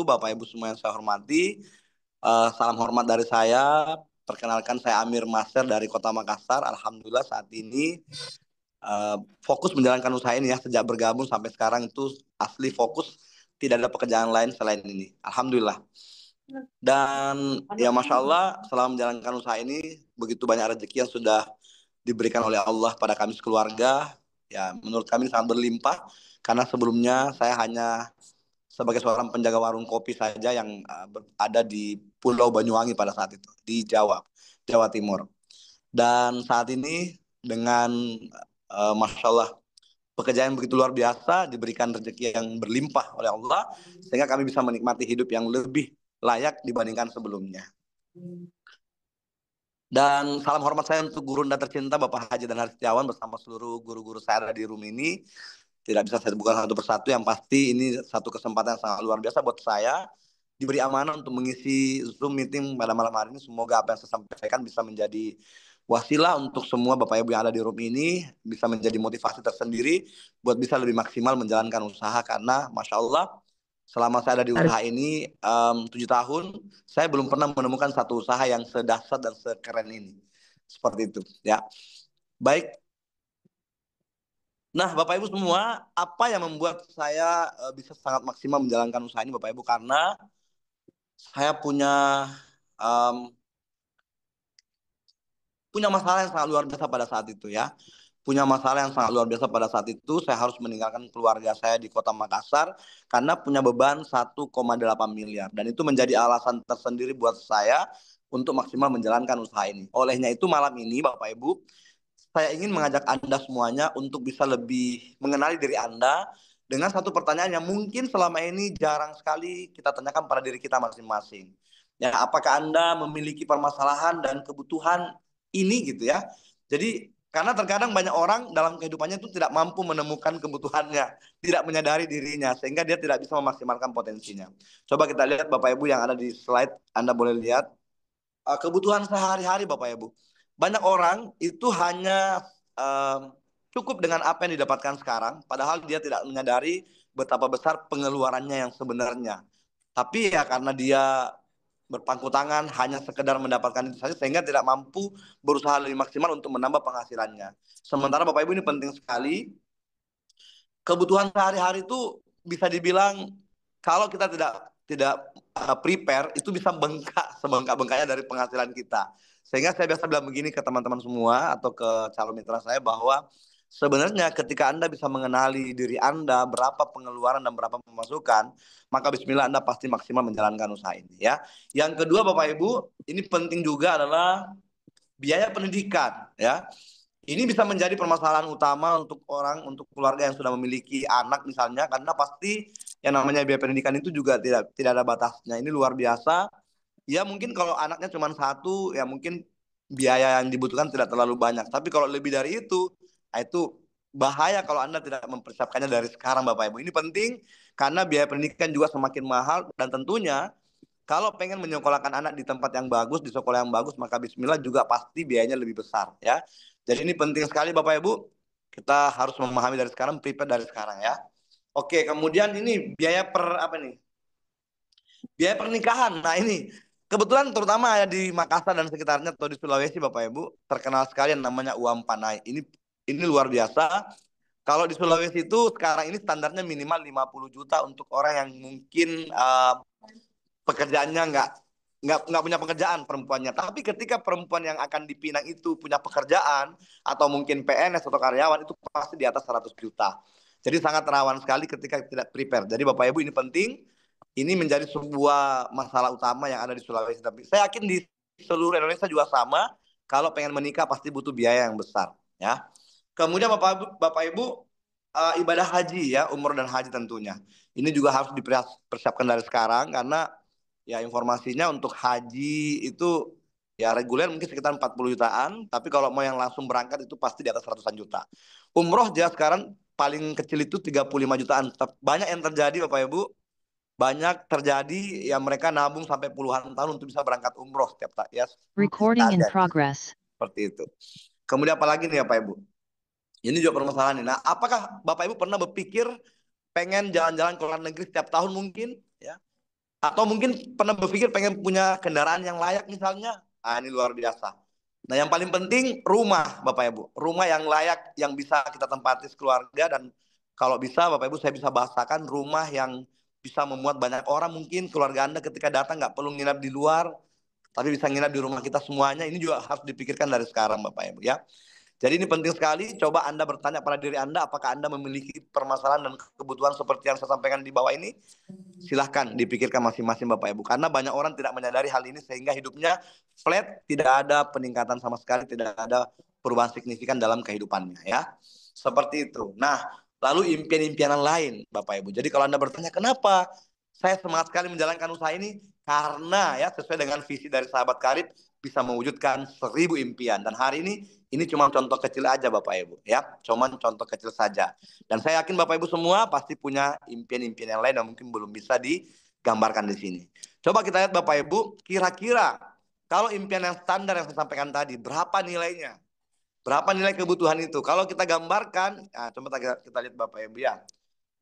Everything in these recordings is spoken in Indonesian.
Bapak Ibu semua yang saya hormati. Salam hormat dari saya. Perkenalkan saya Amir Master dari Kota Makassar. Alhamdulillah saat ini fokus menjalankan usaha ini ya. Sejak bergabung sampai sekarang itu asli fokus. Tidak ada pekerjaan lain selain ini. Alhamdulillah. Dan ya Masya Allah selama menjalankan usaha ini begitu banyak rezeki yang sudah diberikan oleh Allah pada kami sekeluarga. Ya menurut kami sangat berlimpah. Karena sebelumnya saya hanya sebagai seorang penjaga warung kopi saja yang ada di Pulau Banyuwangi pada saat itu di Jawa, Jawa Timur. Dan saat ini dengan Masya Allah pekerjaan yang begitu luar biasa, diberikan rezeki yang berlimpah oleh Allah, sehingga kami bisa menikmati hidup yang lebih layak dibandingkan sebelumnya. Dan salam hormat saya untuk guru dan tercinta Bapak Haji dan Setiawan bersama seluruh guru-guru saya ada di room ini. Tidak bisa saya sebutkan satu persatu, yang pasti ini satu kesempatan yang sangat luar biasa buat saya. Diberi amanah untuk mengisi Zoom meeting pada malam hari ini. Semoga apa yang saya sampaikan bisa menjadi wasilah untuk semua Bapak Ibu yang ada di room ini. Bisa menjadi motivasi tersendiri buat bisa lebih maksimal menjalankan usaha. Karena Masya Allah selama saya ada di usaha ini 7 tahun, saya belum pernah menemukan satu usaha yang sedahsyat dan sekeren ini. Seperti itu ya. Baik. Nah, Bapak Ibu semua, apa yang membuat saya bisa sangat maksimal menjalankan usaha ini, Bapak Ibu? Karena saya um, punya masalah yang sangat luar biasa pada saat itu ya. Punya masalah yang sangat luar biasa pada saat itu, saya harus meninggalkan keluarga saya di Kota Makassar karena punya beban 1,8 miliar. Dan itu menjadi alasan tersendiri buat saya untuk maksimal menjalankan usaha ini. Olehnya itu malam ini, Bapak Ibu, saya ingin mengajak Anda semuanya untuk bisa lebih mengenali diri Anda dengan satu pertanyaan yang mungkin selama ini jarang sekali kita tanyakan pada diri kita masing-masing. Ya, apakah Anda memiliki permasalahan dan kebutuhan ini gitu ya? Jadi karena terkadang banyak orang dalam kehidupannya itu tidak mampu menemukan kebutuhannya, tidak menyadari dirinya, sehingga dia tidak bisa memaksimalkan potensinya. Coba kita lihat Bapak Ibu yang ada di slide, Anda boleh lihat kebutuhan sehari-hari Bapak Ibu. Banyak orang itu hanya um, cukup dengan apa yang didapatkan sekarang, padahal dia tidak menyadari betapa besar pengeluarannya yang sebenarnya. Tapi ya karena dia berpangku tangan hanya sekedar mendapatkan itu saja sehingga tidak mampu berusaha lebih maksimal untuk menambah penghasilannya. Sementara Bapak Ibu ini penting sekali, kebutuhan sehari-hari itu bisa dibilang kalau kita tidak prepare itu bisa bengkak sebengkak-bengkaknya dari penghasilan kita. Sehingga saya biasa bilang begini ke teman-teman semua atau ke calon mitra saya bahwa sebenarnya ketika Anda bisa mengenali diri Anda berapa pengeluaran dan berapa pemasukan, maka bismillah Anda pasti maksimal menjalankan usaha ini ya. Yang kedua Bapak Ibu, ini penting juga adalah biaya pendidikan ya. Ini bisa menjadi permasalahan utama untuk orang, untuk keluarga yang sudah memiliki anak misalnya, karena pasti yang namanya biaya pendidikan itu juga tidak ada batasnya. Ini luar biasa. Ya mungkin kalau anaknya cuma satu, ya mungkin biaya yang dibutuhkan tidak terlalu banyak. Tapi kalau lebih dari itu bahaya kalau Anda tidak mempersiapkannya dari sekarang, Bapak Ibu. Ini penting karena biaya pendidikan juga semakin mahal dan tentunya kalau pengen menyekolahkan anak di tempat yang bagus, di sekolah yang bagus, maka bismillah juga pasti biayanya lebih besar ya. Jadi ini penting sekali Bapak Ibu. Kita harus memahami dari sekarang, prepare dari sekarang ya. Oke, kemudian ini biaya per apa nih? Biaya pernikahan. Nah, ini kebetulan terutama ya di Makassar dan sekitarnya atau di Sulawesi Bapak Ibu, terkenal sekali yang namanya uang panai. Ini luar biasa. Kalau di Sulawesi itu sekarang ini standarnya minimal 50 juta untuk orang yang mungkin pekerjaannya nggak punya pekerjaan perempuannya. Tapi ketika perempuan yang akan dipinang itu punya pekerjaan atau mungkin PNS atau karyawan itu pasti di atas 100 juta. Jadi sangat rawan sekali ketika tidak prepare. Jadi Bapak Ibu ini penting. Ini menjadi sebuah masalah utama yang ada di Sulawesi. Tapi saya yakin di seluruh Indonesia juga sama. Kalau pengen menikah pasti butuh biaya yang besar. Ya. Kemudian Bapak Ibu ibadah haji ya, umroh dan haji tentunya. Ini juga harus dipersiapkan dari sekarang karena ya informasinya untuk haji itu ya reguler mungkin sekitar 40 jutaan, tapi kalau mau yang langsung berangkat itu pasti di atas ratusan juta. Umroh dia sekarang paling kecil itu 35 jutaan. Banyak yang terjadi Bapak Ibu, banyak terjadi ya mereka nabung sampai puluhan tahun untuk bisa berangkat umroh setiap ya Recording in progress. seperti itu. Kemudian apalagi nih Bapak Ibu? Ini juga permasalahan nih. Nah, apakah Bapak Ibu pernah berpikir pengen jalan-jalan ke luar negeri setiap tahun mungkin ya? Atau mungkin pernah berpikir pengen punya kendaraan yang layak misalnya. Ah, ini luar biasa. Nah, yang paling penting rumah, Bapak Ibu. Rumah yang layak, yang bisa kita tempati keluarga. Dan kalau bisa, Bapak Ibu, saya bisa bahasakan rumah yang bisa memuat banyak orang. Mungkin keluarga Anda ketika datang nggak perlu nginap di luar, tapi bisa nginap di rumah kita semuanya. Ini juga harus dipikirkan dari sekarang, Bapak Ibu ya. Jadi ini penting sekali. Coba Anda bertanya pada diri Anda, apakah Anda memiliki permasalahan dan kebutuhan seperti yang saya sampaikan di bawah ini? Silahkan dipikirkan masing-masing Bapak Ibu. Karena banyak orang tidak menyadari hal ini sehingga hidupnya flat, tidak ada peningkatan sama sekali, tidak ada perubahan signifikan dalam kehidupannya ya. Seperti itu. Nah, lalu impian-impian lain Bapak Ibu. Jadi kalau Anda bertanya kenapa saya semangat sekali menjalankan usaha ini, karena ya sesuai dengan visi dari sahabat karib bisa mewujudkan 1000 impian. Dan hari ini cuma contoh kecil aja Bapak Ibu ya, cuma contoh kecil saja. Dan saya yakin Bapak Ibu semua pasti punya impian-impian yang lain yang mungkin belum bisa digambarkan di sini. Coba kita lihat Bapak Ibu, kira-kira kalau impian yang standar yang saya sampaikan tadi, berapa nilainya? Berapa nilai kebutuhan itu? Kalau kita gambarkan, nah, coba kita lihat Bapak Ibu ya.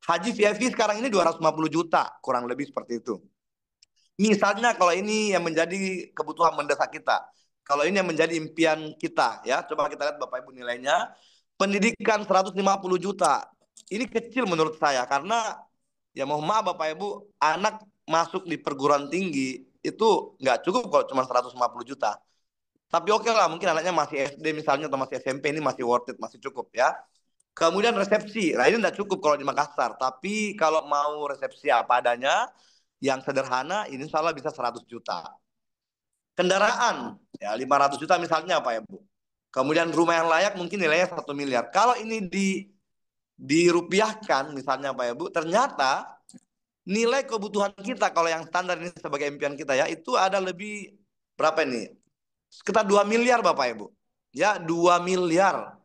Haji VIP sekarang ini 250 juta, kurang lebih seperti itu. Misalnya kalau ini yang menjadi kebutuhan mendesak kita, kalau ini yang menjadi impian kita, ya coba kita lihat Bapak Ibu nilainya. Pendidikan 150 juta, ini kecil menurut saya karena ya mohon maaf Bapak Ibu, anak masuk di perguruan tinggi itu nggak cukup kalau cuma 150 juta. Tapi oke lah, mungkin anaknya masih SD misalnya atau masih SMP, ini masih worth it, masih cukup ya. Kemudian resepsi, nah ini tidak cukup kalau di Makassar. Tapi kalau mau resepsi apa adanya, yang sederhana, ini insya Allah bisa 100 juta. Kendaraan, ya 500 juta misalnya Pak Ibu. Kemudian rumah yang layak mungkin nilainya 1 miliar. Kalau ini dirupiahkan misalnya Pak Ibu, ternyata nilai kebutuhan kita kalau yang standar ini sebagai impian kita ya, itu ada lebih berapa ini? Sekitar 2 miliar Bapak Ibu. Ya, 2 miliar.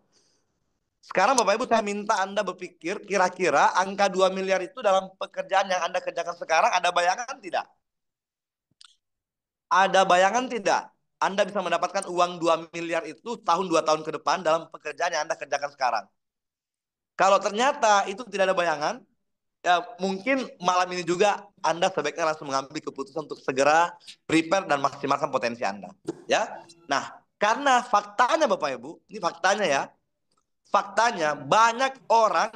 Sekarang Bapak Ibu saya minta Anda berpikir kira-kira angka 2 miliar itu dalam pekerjaan yang Anda kerjakan sekarang ada bayangan tidak? Ada bayangan tidak? Anda bisa mendapatkan uang 2 miliar itu tahun 2 tahun ke depan dalam pekerjaan yang Anda kerjakan sekarang. Kalau ternyata itu tidak ada bayangan, ya mungkin malam ini juga Anda sebaiknya langsung mengambil keputusan untuk segera prepare dan maksimalkan potensi Anda. Ya. Nah, karena faktanya Bapak Ibu, ini faktanya ya. Faktanya banyak orang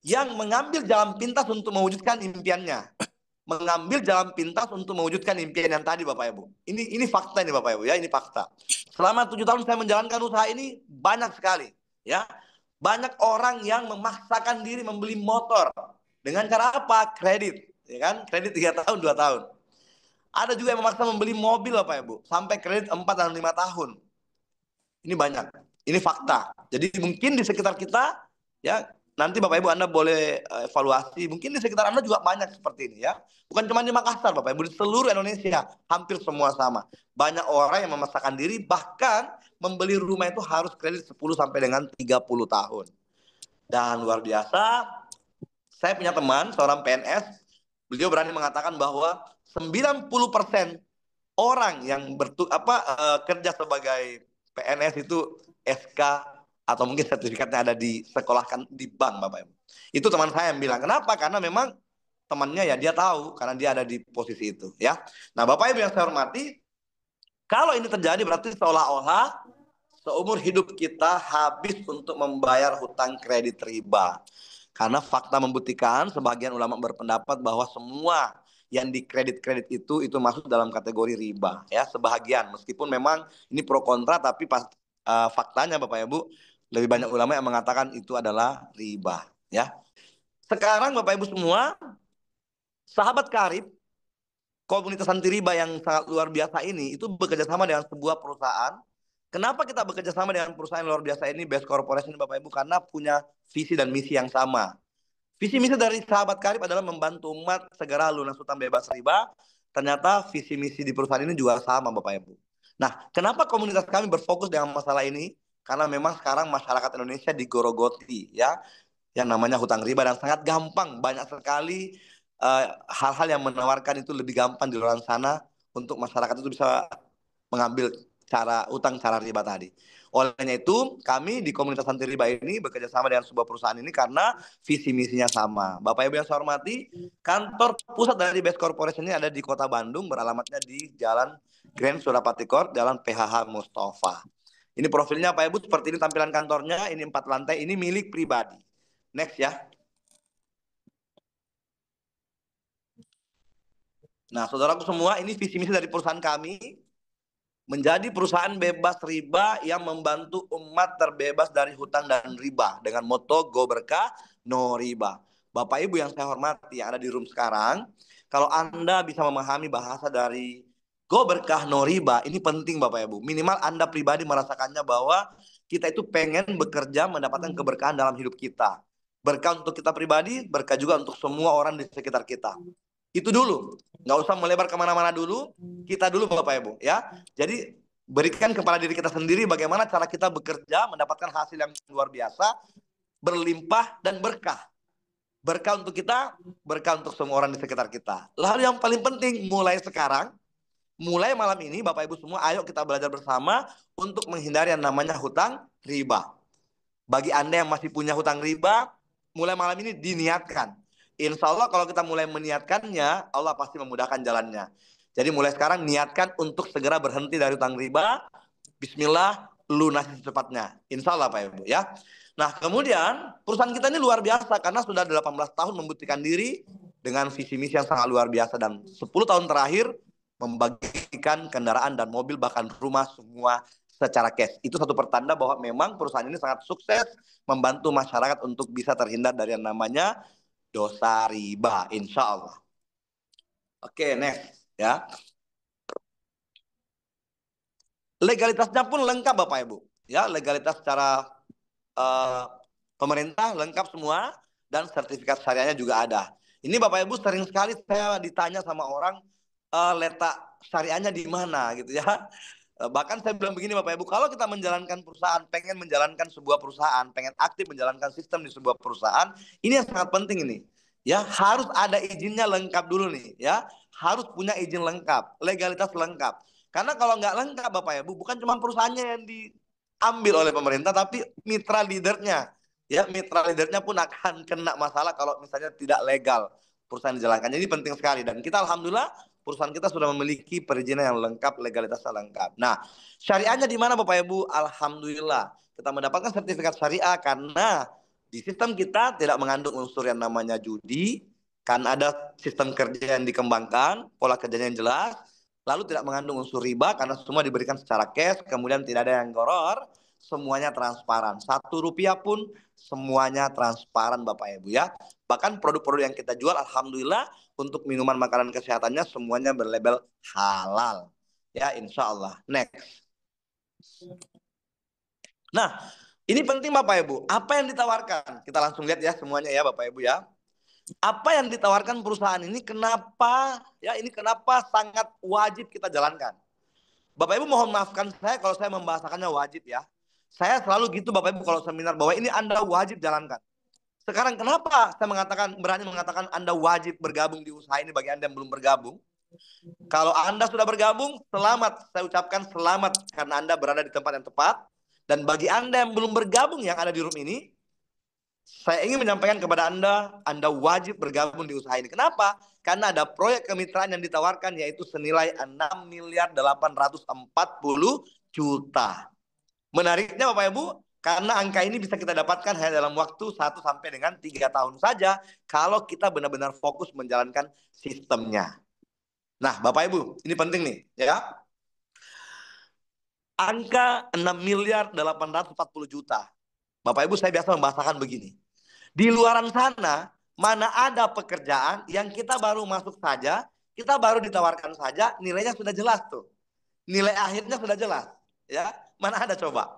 yang mengambil jalan pintas untuk mewujudkan impiannya. Mengambil jalan pintas untuk mewujudkan impian yang tadi Bapak Ibu. Ini fakta ini Bapak Ibu ya, ini fakta. Selama 7 tahun saya menjalankan usaha ini banyak sekali ya. Banyak orang yang memaksakan diri membeli motor dengan cara apa? Kredit, ya kan? Kredit 3 tahun, 2 tahun. Ada juga yang memaksa membeli mobil Bapak Ibu sampai kredit 4 dan 5 tahun. Ini banyak. Ini fakta. Jadi mungkin di sekitar kita ya, nanti Bapak Ibu Anda boleh evaluasi. Mungkin di sekitar Anda juga banyak seperti ini ya. Bukan cuma di Makassar Bapak Ibu, di seluruh Indonesia hampir semua sama. Banyak orang yang memaksakan diri bahkan membeli rumah itu harus kredit 10 sampai dengan 30 tahun. Dan luar biasa, saya punya teman seorang PNS, beliau berani mengatakan bahwa 90% orang yang kerja sebagai PNS itu SK atau mungkin sertifikatnya ada di sekolahkan di bank Bapak Ibu. Itu teman saya yang bilang. Kenapa? Karena memang temannya ya dia tahu karena dia ada di posisi itu ya. Nah, Bapak Ibu yang saya hormati, kalau ini terjadi berarti seolah-olah seumur hidup kita habis untuk membayar hutang kredit riba. Karena fakta membuktikan sebagian ulama berpendapat bahwa semua yang dikredit-kredit itu masuk dalam kategori riba ya, sebahagian meskipun memang ini pro kontra tapi faktanya Bapak Ibu lebih banyak ulama yang mengatakan itu adalah riba ya. Sekarang Bapak Ibu semua sahabat karib komunitas anti riba yang sangat luar biasa ini itu bekerja sama dengan sebuah perusahaan. Kenapa kita bekerja sama dengan perusahaan luar biasa ini, Best Corporation Bapak Ibu? Karena punya visi dan misi yang sama. Visi misi dari sahabat karib adalah membantu umat segera lunas hutang bebas riba. Ternyata visi misi di perusahaan ini juga sama Bapak Ibu. Nah, kenapa komunitas kami berfokus dengan masalah ini? Karena memang sekarang masyarakat Indonesia digorogoti ya, yang namanya hutang riba dan sangat gampang. Banyak sekali hal-hal yang menawarkan itu lebih gampang di luar sana untuk masyarakat itu bisa mengambil cara utang cara riba tadi. Olehnya itu, kami di komunitas anti riba ini bekerja sama dengan sebuah perusahaan ini karena visi misinya sama. Bapak Ibu yang saya hormati, kantor pusat dari Best Corporation ini ada di Kota Bandung, beralamatnya di Jalan Grand Surapati Court, Jalan PHH Mustafa. Ini profilnya Pak Ibu seperti ini tampilan kantornya, ini 4 lantai, ini milik pribadi. Next ya. Nah, saudaraku semua, ini visi misi dari perusahaan kami. Menjadi perusahaan bebas riba yang membantu umat terbebas dari hutang dan riba dengan moto Go Berkah No Riba. Bapak Ibu yang saya hormati yang ada di room sekarang, kalau Anda bisa memahami bahasa dari Go Berkah No Riba, ini penting Bapak Ibu. Minimal Anda pribadi merasakannya bahwa kita itu pengen bekerja mendapatkan keberkahan dalam hidup kita. Berkah untuk kita pribadi, berkah juga untuk semua orang di sekitar kita. Itu dulu, nggak usah melebar kemana-mana dulu, kita dulu Bapak Ibu ya. Jadi berikan kepada diri kita sendiri bagaimana cara kita bekerja mendapatkan hasil yang luar biasa, berlimpah dan berkah. Berkah untuk kita, berkah untuk semua orang di sekitar kita. Lalu yang paling penting, mulai sekarang, mulai malam ini Bapak Ibu semua, ayo kita belajar bersama untuk menghindari yang namanya hutang riba. Bagi Anda yang masih punya hutang riba, mulai malam ini diniatkan. Insya Allah kalau kita mulai meniatkannya, Allah pasti memudahkan jalannya. Jadi mulai sekarang niatkan untuk segera berhenti dari hutang riba. Bismillah, lunasi secepatnya. Insya Allah Pak Ibu ya. Nah kemudian perusahaan kita ini luar biasa karena sudah 18 tahun membuktikan diri dengan visi misi yang sangat luar biasa. Dan 10 tahun terakhir membagikan kendaraan dan mobil bahkan rumah semua secara cash. Itu satu pertanda bahwa memang perusahaan ini sangat sukses membantu masyarakat untuk bisa terhindar dari yang namanya dosa riba, insya Allah. Oke, next ya. Legalitasnya pun lengkap Bapak Ibu. Ya, legalitas secara pemerintah lengkap semua dan sertifikat syariahnya juga ada. Ini Bapak Ibu sering sekali saya ditanya sama orang letak syariahnya di mana gitu ya. Bahkan saya bilang begini Bapak Ibu, kalau kita menjalankan perusahaan, pengen menjalankan sebuah perusahaan, pengen aktif menjalankan sistem di sebuah perusahaan, ini yang sangat penting ini. Ya, harus ada izinnya lengkap dulu nih, ya. Harus punya izin lengkap, legalitas lengkap. Karena kalau nggak lengkap Bapak Ibu, bukan cuma perusahaannya yang diambil oleh pemerintah, tapi mitra leadernya. Ya, mitra leadernya pun akan kena masalah kalau misalnya tidak legal perusahaan dijalankan. Jadi penting sekali dan kita alhamdulillah perusahaan kita sudah memiliki perizinan yang lengkap, legalitasnya lengkap. Nah, syariahnya di mana Bapak Ibu? Alhamdulillah kita mendapatkan sertifikat syariah karena di sistem kita tidak mengandung unsur yang namanya judi, kan ada sistem kerja yang dikembangkan, pola kerjanya yang jelas, lalu tidak mengandung unsur riba karena semua diberikan secara cash, kemudian tidak ada yang goror, semuanya transparan. Rp1 pun semuanya transparan Bapak Ibu ya. Bahkan produk-produk yang kita jual alhamdulillah untuk minuman makanan kesehatannya semuanya berlabel halal. Ya insya Allah. Next. Nah ini penting Bapak Ibu. Apa yang ditawarkan? Kita langsung lihat ya semuanya ya Bapak Ibu ya. Apa yang ditawarkan perusahaan ini kenapa ya ini kenapa sangat wajib kita jalankan. Bapak Ibu mohon maafkan saya kalau saya membahasakannya wajib ya. Saya selalu gitu Bapak Ibu kalau seminar bahwa ini Anda wajib jalankan. Sekarang kenapa saya berani mengatakan Anda wajib bergabung di usaha ini bagi Anda yang belum bergabung? Kalau Anda sudah bergabung, selamat. Saya ucapkan selamat karena Anda berada di tempat yang tepat. Dan bagi Anda yang belum bergabung yang ada di room ini, saya ingin menyampaikan kepada Anda wajib bergabung di usaha ini. Kenapa? Karena ada proyek kemitraan yang ditawarkan yaitu senilai 6.840.000.000. Menariknya Bapak Ibu, karena angka ini bisa kita dapatkan hanya dalam waktu 1 sampai dengan 3 tahun saja kalau kita benar-benar fokus menjalankan sistemnya. Nah, Bapak Ibu, ini penting nih, ya. Angka 6.840.000.000. Bapak Ibu, saya biasa membahasakan begini. Di luaran sana, mana ada pekerjaan yang kita baru masuk saja, kita baru ditawarkan saja, nilainya sudah jelas tuh. Nilai akhirnya sudah jelas, ya. Mana ada coba?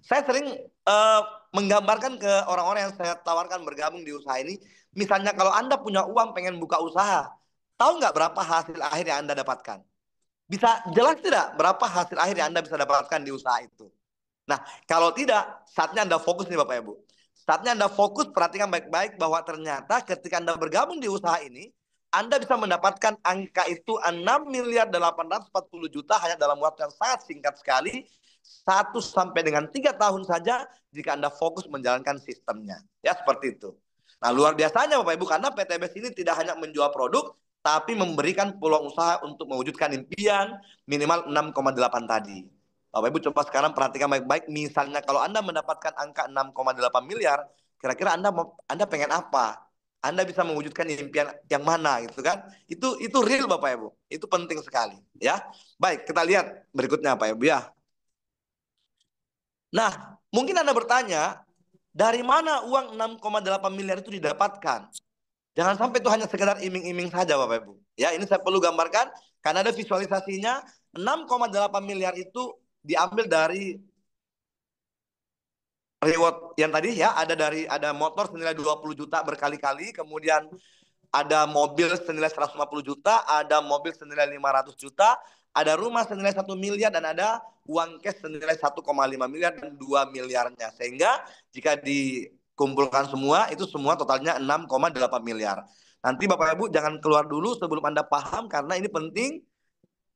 Saya sering menggambarkan ke orang-orang yang saya tawarkan bergabung di usaha ini. Misalnya kalau Anda punya uang pengen buka usaha, tahu nggak berapa hasil akhir yang Anda dapatkan? Bisa jelas tidak berapa hasil akhir yang Anda bisa dapatkan di usaha itu? Nah, kalau tidak, saatnya Anda fokus nih Bapak Ibu. Saatnya Anda fokus, perhatikan baik-baik bahwa ternyata ketika Anda bergabung di usaha ini, Anda bisa mendapatkan angka itu 6.840.000.000 hanya dalam waktu yang sangat singkat sekali. 1 sampai dengan 3 tahun saja jika Anda fokus menjalankan sistemnya. Ya, seperti itu. Nah, luar biasanya Bapak Ibu, karena PTBS ini tidak hanya menjual produk, tapi memberikan peluang usaha untuk mewujudkan impian minimal 6,8 tadi. Bapak Ibu coba sekarang perhatikan baik-baik. Misalnya kalau Anda mendapatkan angka 6,8 miliar, kira-kira Anda pengen apa? Anda bisa mewujudkan impian yang mana gitu kan? Itu real Bapak Ibu. Itu penting sekali ya. Baik, kita lihat berikutnya Bapak Ibu ya. Nah, mungkin Anda bertanya, dari mana uang 6,8 miliar itu didapatkan? Jangan sampai itu hanya sekedar iming-iming saja Bapak Ibu. Ya, ini saya perlu gambarkan karena ada visualisasinya. 6,8 miliar itu diambil dari reward yang tadi ya, ada motor senilai 20 juta berkali-kali, kemudian ada mobil senilai 150 juta, ada mobil senilai 500 juta, ada rumah senilai 1 miliar, dan ada uang cash senilai 1,5 miliar dan 2 miliarnya. Sehingga jika dikumpulkan semua, itu semua totalnya 6,8 miliar. Nanti Bapak Ibu jangan keluar dulu sebelum Anda paham, karena ini penting.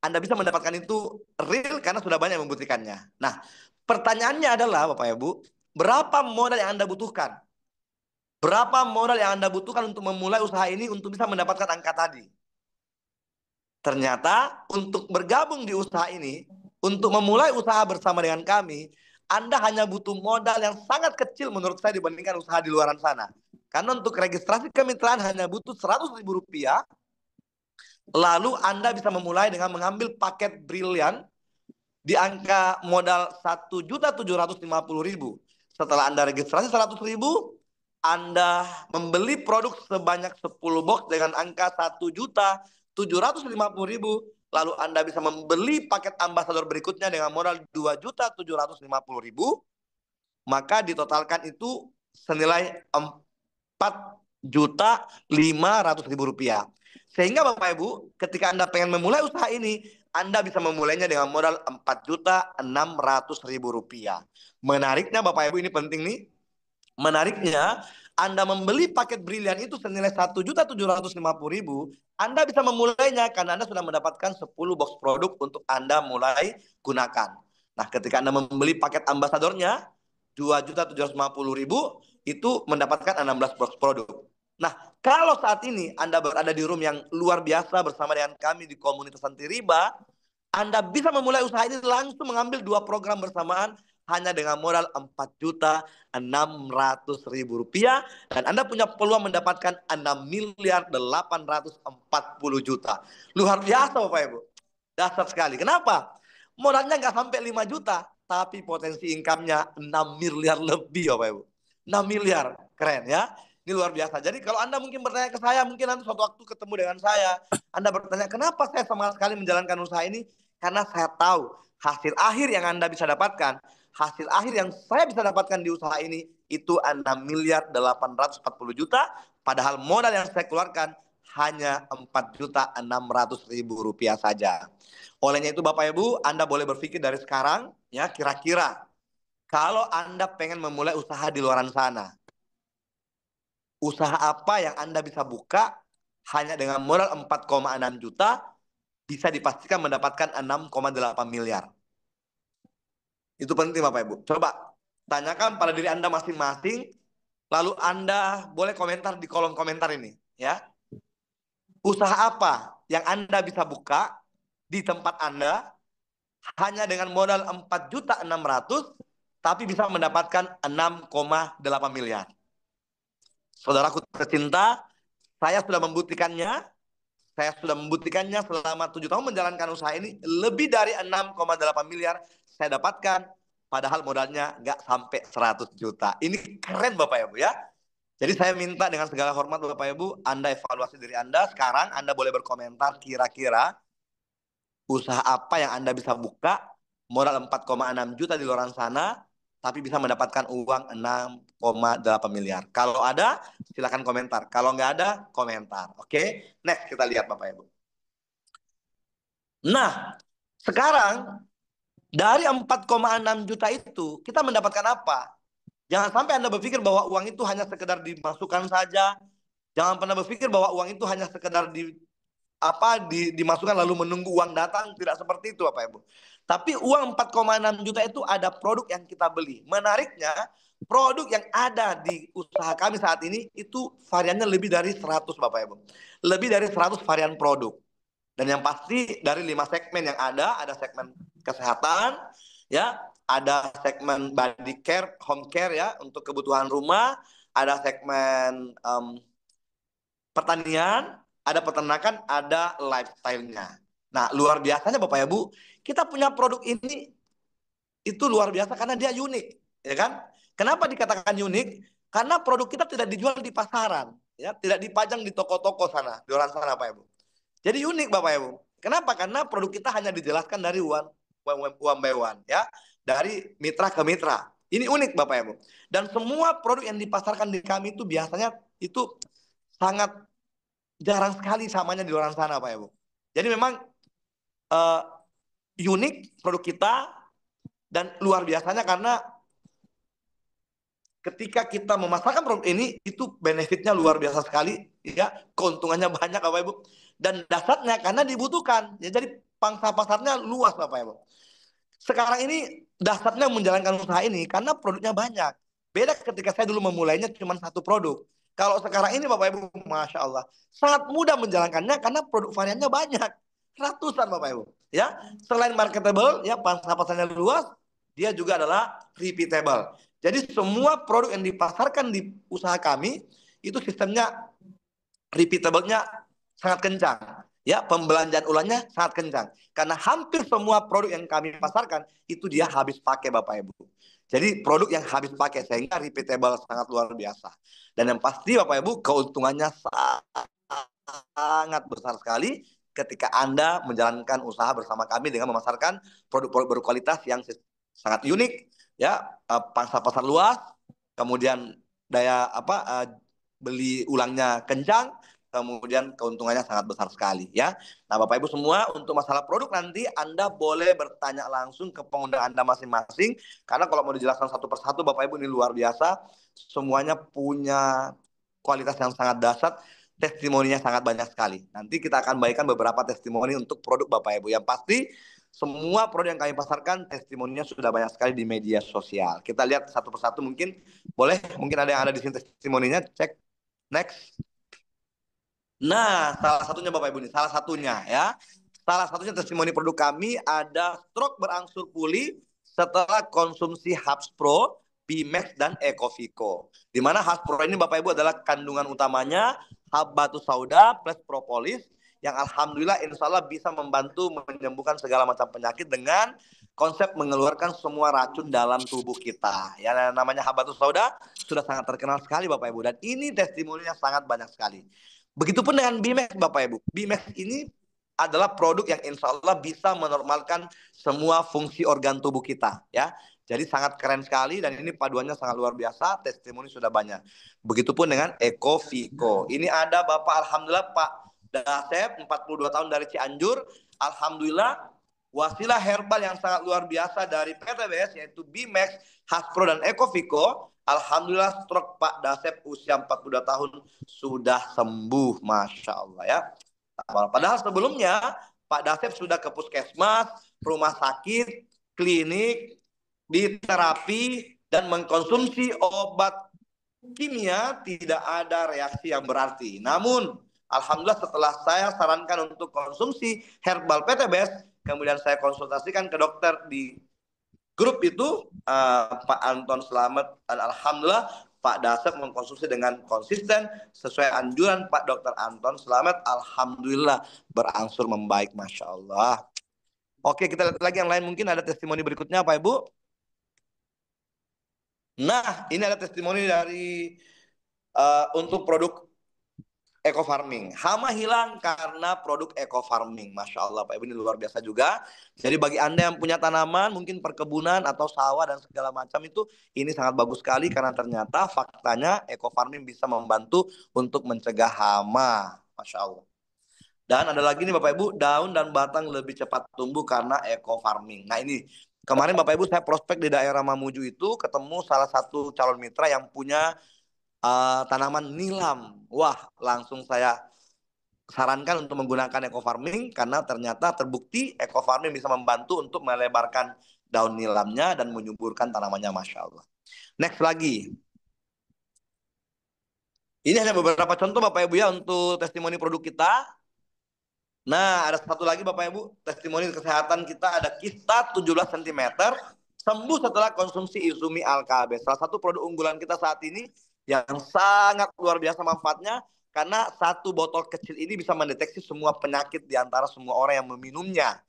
Anda bisa mendapatkan itu real karena sudah banyak yang membuktikannya. Nah, pertanyaannya adalah Bapak Ibu, berapa modal yang Anda butuhkan? Berapa modal yang Anda butuhkan untuk memulai usaha ini untuk bisa mendapatkan angka tadi? Ternyata untuk bergabung di usaha ini, untuk memulai usaha bersama dengan kami, Anda hanya butuh modal yang sangat kecil menurut saya dibandingkan usaha di luar sana. Karena untuk registrasi kemitraan hanya butuh 100 ribu rupiah, lalu Anda bisa memulai dengan mengambil paket brilian di angka modal 1.750.000. Setelah Anda registrasi 100.000, Anda membeli produk sebanyak 10 box dengan angka 1.750.000. Lalu Anda bisa membeli paket ambasador berikutnya dengan modal 2.750.000. Maka ditotalkan itu senilai 4.500.000 rupiah. Sehingga Bapak Ibu, ketika Anda pengen memulai usaha ini, Anda bisa memulainya dengan modal 4.600.000 rupiah. Menariknya Bapak Ibu, ini penting nih. Menariknya, Anda membeli paket brilian itu senilai 1.750.000, Anda bisa memulainya karena Anda sudah mendapatkan 10 box produk untuk Anda mulai gunakan. Nah, ketika Anda membeli paket ambasadornya 2.750.000, itu mendapatkan 16 box produk. Nah, kalau saat ini Anda berada di room yang luar biasa bersama dengan kami di komunitas anti riba, Anda bisa memulai usaha ini langsung mengambil 2 program bersamaan hanya dengan modal 4.600.000 rupiah, dan Anda punya peluang mendapatkan 6.840 juta. Luar biasa Bapak Ibu. Dasar sekali. Kenapa? Modalnya nggak sampai 5 juta, tapi potensi income-nya 6 miliar lebih Bapak Ibu. 6 miliar. Keren ya. Ini luar biasa. Jadi kalau Anda mungkin bertanya ke saya, mungkin nanti suatu waktu ketemu dengan saya, Anda bertanya, kenapa saya sama sekali menjalankan usaha ini? Karena saya tahu hasil akhir yang Anda bisa dapatkan, hasil akhir yang saya bisa dapatkan di usaha ini, itu 6.840 juta, padahal modal yang saya keluarkan hanya 4.600.000 rupiah saja. Olehnya itu Bapak Ibu, Anda boleh berpikir dari sekarang, ya kira-kira kalau Anda pengen memulai usaha di luar sana, usaha apa yang Anda bisa buka hanya dengan modal 4,6 juta, bisa dipastikan mendapatkan 6,8 miliar. Itu penting Bapak Ibu. Coba tanyakan pada diri Anda masing-masing, lalu Anda boleh komentar di kolom komentar ini. Ya, usaha apa yang Anda bisa buka di tempat Anda hanya dengan modal 4.600.000, tapi bisa mendapatkan 6,8 miliar. Saudaraku tercinta, saya sudah membuktikannya. Saya sudah membuktikannya selama 7 tahun menjalankan usaha ini. Lebih dari 6,8 miliar saya dapatkan. Padahal modalnya nggak sampai 100 juta. Ini keren Bapak Ibu ya. Jadi saya minta dengan segala hormat Bapak Ibu, Anda evaluasi diri Anda. Sekarang Anda boleh berkomentar kira-kira usaha apa yang Anda bisa buka modal 4,6 juta di luar sana, tapi bisa mendapatkan uang 6,8 miliar. Kalau ada, silakan komentar. Kalau nggak ada, komentar. Oke, next kita lihat Bapak Ibu. Nah, sekarang dari 4,6 juta itu, kita mendapatkan apa? Jangan sampai Anda berpikir bahwa uang itu hanya sekedar dimasukkan saja. Jangan pernah berpikir bahwa uang itu hanya sekedar dimasukkan lalu menunggu uang datang. Tidak seperti itu Bapak Ibu. Tapi uang 4,6 juta itu ada produk yang kita beli. Menariknya, produk yang ada di usaha kami saat ini itu variannya lebih dari 100 Bapak Ibu. Lebih dari 100 varian produk. Dan yang pasti dari 5 segmen yang ada segmen kesehatan, ya, ada segmen body care, home care ya, untuk kebutuhan rumah, ada segmen pertanian, ada peternakan, ada lifestyle-nya. Nah, luar biasanya Bapak Ibu, kita punya produk ini itu luar biasa karena dia unik, ya kan? Kenapa dikatakan unik? Karena produk kita tidak dijual di pasaran, ya, tidak dipajang di toko-toko sana, di orang sana, Pak Ibu. Jadi unik, Bapak Ibu. Kenapa? Karena produk kita hanya dijelaskan dari one by one, ya, dari mitra ke mitra. Ini unik, Bapak Ibu. Dan semua produk yang dipasarkan di kami itu biasanya itu sangat jarang sekali samanya di luar sana, Pak Ibu. Jadi memang uh, unik produk kita dan luar biasanya karena ketika kita memasarkan produk ini itu benefitnya luar biasa sekali, ya, keuntungannya banyak Bapak Ibu, dan dasarnya karena dibutuhkan, ya, jadi pangsa pasarnya luas Bapak Ibu. Sekarang ini dasarnya menjalankan usaha ini karena produknya banyak. Beda ketika saya dulu memulainya cuma satu produk. Kalau sekarang ini Bapak Ibu, Masya Allah, sangat mudah menjalankannya karena produk variannya banyak. Ratusan Bapak Ibu. Ya, selain marketable, ya, pangsa pasarnya luas, dia juga adalah repeatable. Jadi semua produk yang dipasarkan di usaha kami, itu sistemnya repeatable-nya sangat kencang. Ya, pembelanjaan ulangnya sangat kencang. Karena hampir semua produk yang kami pasarkan itu dia habis pakai Bapak Ibu. Jadi produk yang habis pakai sehingga repeatable sangat luar biasa. Dan yang pasti Bapak Ibu keuntungannya sangat besar sekali ketika Anda menjalankan usaha bersama kami dengan memasarkan produk-produk berkualitas yang sangat unik, ya, pangsa pasar luas, kemudian daya beli ulangnya kencang, kemudian keuntungannya sangat besar sekali, ya. Nah, Bapak Ibu semua, untuk masalah produk nanti Anda boleh bertanya langsung ke pengguna Anda masing-masing, karena kalau mau dijelaskan satu persatu Bapak Ibu ini luar biasa, semuanya punya kualitas yang sangat dahsyat, testimoninya sangat banyak sekali. Nanti kita akan bagikan beberapa testimoni untuk produk Bapak Ibu. Yang pasti semua produk yang kami pasarkan testimoninya sudah banyak sekali di media sosial. Kita lihat satu persatu mungkin. Boleh? Mungkin ada yang ada di sini testimoninya. Cek. Next. Nah, salah satunya Bapak Ibu ini, salah satunya ya. Salah satunya testimoni produk kami ada stroke berangsur pulih setelah konsumsi Habs Pro, Bimax dan Ecovico. Di mana Habs Pro ini Bapak Ibu adalah kandungan utamanya Habatus Sauda plus propolis yang alhamdulillah insya Allah bisa membantu menyembuhkan segala macam penyakit dengan konsep mengeluarkan semua racun dalam tubuh kita. Ya, namanya Habatus Sauda sudah sangat terkenal sekali Bapak Ibu, dan ini testimoninya sangat banyak sekali. Begitupun dengan Bimax Bapak Ibu. Bimax ini adalah produk yang insya Allah bisa menormalkan semua fungsi organ tubuh kita, ya. Jadi sangat keren sekali dan ini paduannya sangat luar biasa, testimoni sudah banyak. Begitupun dengan Ecovico. Ini ada Bapak alhamdulillah Pak Dasep, 42 tahun dari Cianjur. Alhamdulillah wasilah herbal yang sangat luar biasa dari PTBS yaitu Bimax, Haspro dan Ecovico. Alhamdulillah stroke Pak Dasep usia 42 tahun sudah sembuh, Masya Allah ya. Padahal sebelumnya Pak Dasep sudah ke puskesmas, rumah sakit, klinik, di terapi dan mengkonsumsi obat kimia tidak ada reaksi yang berarti. Namun alhamdulillah setelah saya sarankan untuk konsumsi herbal PTBS, kemudian saya konsultasikan ke dokter di grup itu, Pak Anton Slamet, dan alhamdulillah Pak Dasep mengkonsumsi dengan konsisten sesuai anjuran Pak Dr. Anton Slamet. Alhamdulillah berangsur membaik, Masya Allah. Oke, kita lihat lagi yang lain, mungkin ada testimoni berikutnya Pak Ibu. Nah, ini ada testimoni dari untuk produk eco farming. Hama hilang karena produk eco farming. Masya Allah Pak Ibu, ini luar biasa juga. Jadi bagi Anda yang punya tanaman, mungkin perkebunan atau sawah dan segala macam itu, ini sangat bagus sekali karena ternyata faktanya eco farming bisa membantu untuk mencegah hama. Masya Allah. Dan ada lagi nih Bapak Ibu, daun dan batang lebih cepat tumbuh karena eco farming. Nah ini, kemarin Bapak Ibu saya prospek di daerah Mamuju itu, ketemu salah satu calon mitra yang punya tanaman nilam. Wah, langsung saya sarankan untuk menggunakan eco farming karena ternyata terbukti eco farming bisa membantu untuk melebarkan daun nilamnya dan menyuburkan tanamannya, Masya Allah. Next lagi. Ini hanya beberapa contoh Bapak Ibu ya untuk testimoni produk kita. Nah, ada satu lagi Bapak Ibu, testimoni kesehatan kita ada kista 17 cm sembuh setelah konsumsi Izumi Alkabe. Salah satu produk unggulan kita saat ini yang sangat luar biasa manfaatnya karena satu botol kecil ini bisa mendeteksi semua penyakit di antara semua orang yang meminumnya.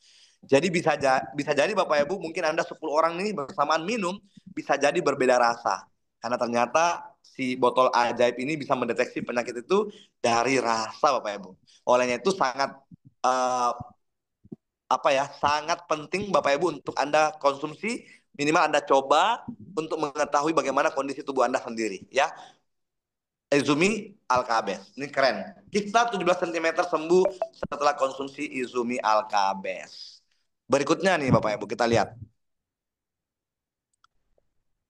Jadi bisa jadi Bapak Ibu mungkin Anda 10 orang ini bersamaan minum bisa jadi berbeda rasa. Karena ternyata si botol ajaib ini bisa mendeteksi penyakit itu dari rasa Bapak Ibu. Olehnya itu sangat uh, sangat penting Bapak Ibu untuk Anda konsumsi, minimal Anda coba untuk mengetahui bagaimana kondisi tubuh Anda sendiri ya. Izumi Alkabes. Ini keren. Kita 17 cm sembuh setelah konsumsi Izumi Alkabes. Berikutnya nih Bapak Ibu kita lihat.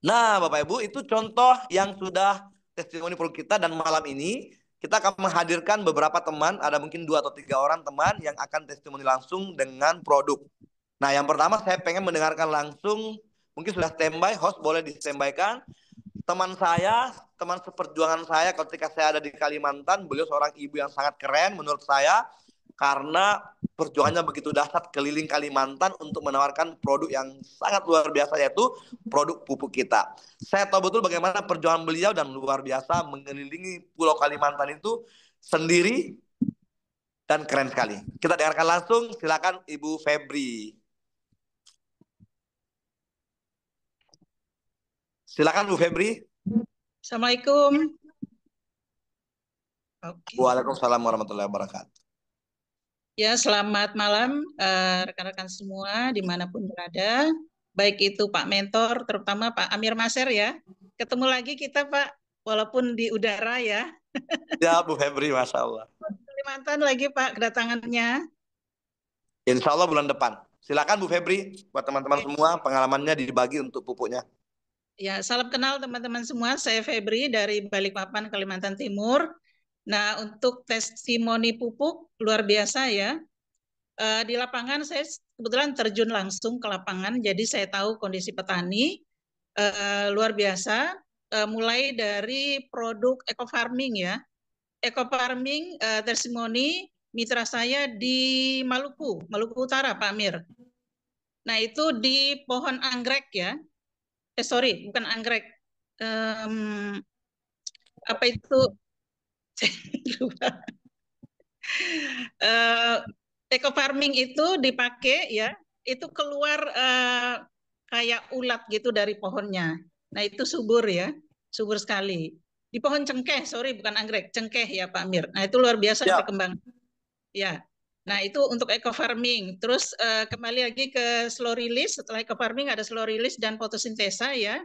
Nah Bapak Ibu itu contoh yang sudah testimoni produk kita dan malam ini kita akan menghadirkan beberapa teman, ada mungkin 2 atau 3 orang teman yang akan testimoni langsung dengan produk. Nah yang pertama saya pengen mendengarkan langsung, mungkin sudah standby, host boleh di standby-kan. Teman saya, teman seperjuangan saya ketika saya ada di Kalimantan, beliau seorang ibu yang sangat keren menurut saya karena perjuangannya begitu dahsyat keliling Kalimantan untuk menawarkan produk yang sangat luar biasa yaitu produk pupuk kita. Saya tahu betul bagaimana perjuangan beliau dan luar biasa mengelilingi Pulau Kalimantan itu sendiri dan keren sekali. Kita dengarkan langsung, silakan Ibu Febri. Silakan Bu Febri. Assalamualaikum. Okay. Waalaikumsalam warahmatullahi wabarakatuh. Ya, selamat malam rekan-rekan semua dimanapun berada. Baik itu Pak Mentor, terutama Pak Amir Maser ya. Ketemu lagi kita Pak, walaupun di udara ya. Ya Bu Febri, Masya Allah. Kalimantan lagi Pak kedatangannya. Insya Allah bulan depan. Silakan Bu Febri, buat teman-teman semua pengalamannya dibagi untuk pupuknya. Ya, salam kenal teman-teman semua. Saya Febri dari Balikpapan, Kalimantan Timur. Nah, untuk testimoni pupuk luar biasa ya. Di lapangan saya kebetulan terjun langsung ke lapangan, jadi saya tahu kondisi petani luar biasa. Mulai dari produk eco farming ya, eco farming testimoni mitra saya di Maluku Utara Pak Amir. Nah itu di pohon anggrek ya, sorry bukan anggrek, apa itu? Eco farming itu dipakai ya, itu keluar kayak ulat gitu dari pohonnya. Nah itu subur ya, subur sekali. Di pohon cengkeh, sorry bukan anggrek, cengkeh ya Pak Amir. Nah itu luar biasa ya. Perkembangan. Ya, nah itu untuk eco farming. Terus kembali lagi ke slow release. Setelah eco farming ada slow release dan fotosintesa ya.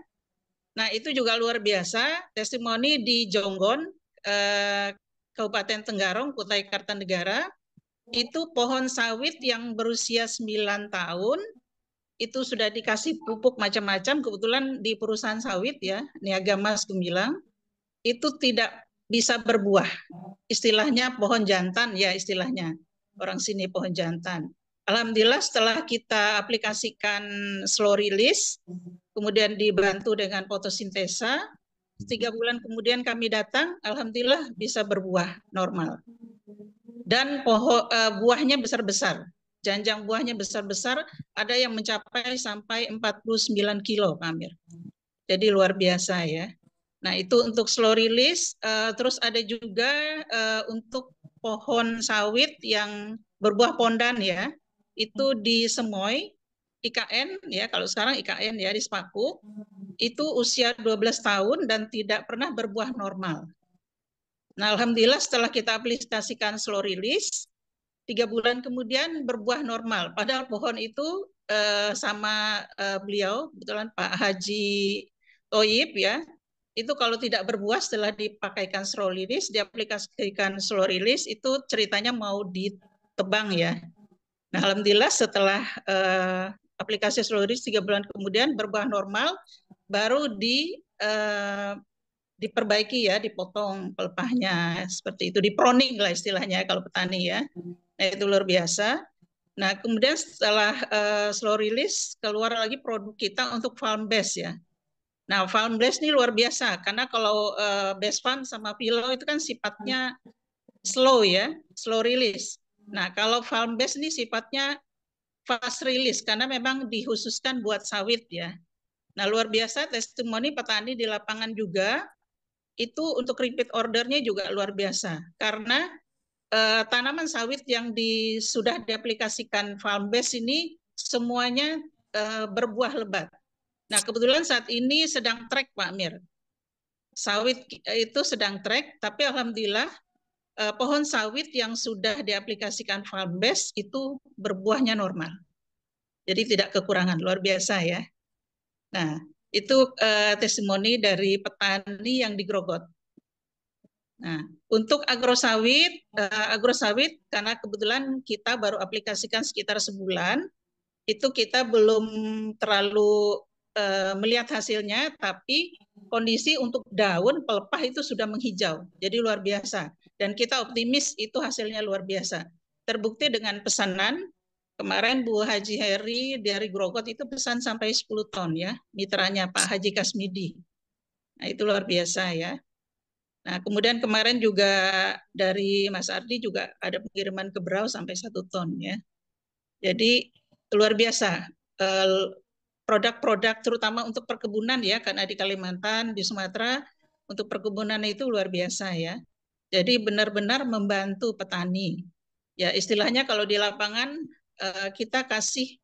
Nah itu juga luar biasa. Testimoni di Jonggon, Kabupaten Tenggarong, Kutai Kartanegara. Itu pohon sawit yang berusia 9 tahun, itu sudah dikasih pupuk macam-macam, kebetulan di perusahaan sawit ya, Niaga Mas Gemilang, itu tidak bisa berbuah. Istilahnya pohon jantan ya istilahnya, orang sini pohon jantan. Alhamdulillah setelah kita aplikasikan slow release, kemudian dibantu dengan fotosintesa, 3 bulan kemudian kami datang, alhamdulillah bisa berbuah normal. Dan buahnya besar-besar, janjang buahnya besar-besar, ada yang mencapai sampai 49 kilo, Pak Amir. Jadi luar biasa ya. Nah itu untuk slow release, terus ada juga untuk pohon sawit yang berbuah pondan ya, itu di Semoy, IKN ya, kalau sekarang IKN ya di Sepaku, itu usia 12 tahun dan tidak pernah berbuah normal. Nah, alhamdulillah setelah kita aplikasikan slow release, 3 bulan kemudian berbuah normal. Padahal pohon itu sama beliau, kebetulan Pak Haji Toyib ya, itu kalau tidak berbuah setelah dipakaikan slow release, diaplikasikan slow release, itu ceritanya mau ditebang ya. Nah, alhamdulillah setelah aplikasi slow release 3 bulan kemudian berbuah normal, baru diperbaiki ya, dipotong pelepahnya seperti itu, diproning lah istilahnya kalau petani ya. Nah, itu luar biasa. Nah, kemudian setelah slow release keluar lagi produk kita untuk farm base ya. Nah, farm base ini luar biasa karena kalau base farm sama filo itu kan sifatnya slow ya, slow release. Nah, kalau farm base ini sifatnya fast release karena memang dikhususkan buat sawit ya. Nah, luar biasa testimoni petani di lapangan juga itu untuk repeat ordernya juga luar biasa karena tanaman sawit yang sudah diaplikasikan farm base ini semuanya berbuah lebat. Nah, kebetulan saat ini sedang track Pak Amir. Sawit itu sedang track, tapi alhamdulillah pohon sawit yang sudah diaplikasikan farm base itu berbuahnya normal. Jadi tidak kekurangan, luar biasa ya. Nah, itu testimoni dari petani yang di Grogot. Nah, untuk agrosawit karena kebetulan kita baru aplikasikan sekitar sebulan, itu kita belum terlalu melihat hasilnya, tapi kondisi untuk daun pelepah itu sudah menghijau, jadi luar biasa. Dan kita optimis itu hasilnya luar biasa. Terbukti dengan pesanan, kemarin Bu Haji Heri dari Grogot itu pesan sampai 10 ton ya, mitranya Pak Haji Kasmidi. Nah, itu luar biasa ya. Nah, kemudian kemarin juga dari Mas Ardi juga ada pengiriman ke Berau sampai 1 ton ya. Jadi luar biasa produk-produk terutama untuk perkebunan ya, karena di Kalimantan, di Sumatera untuk perkebunan itu luar biasa ya. Jadi benar-benar membantu petani. Ya istilahnya kalau di lapangan kita kasih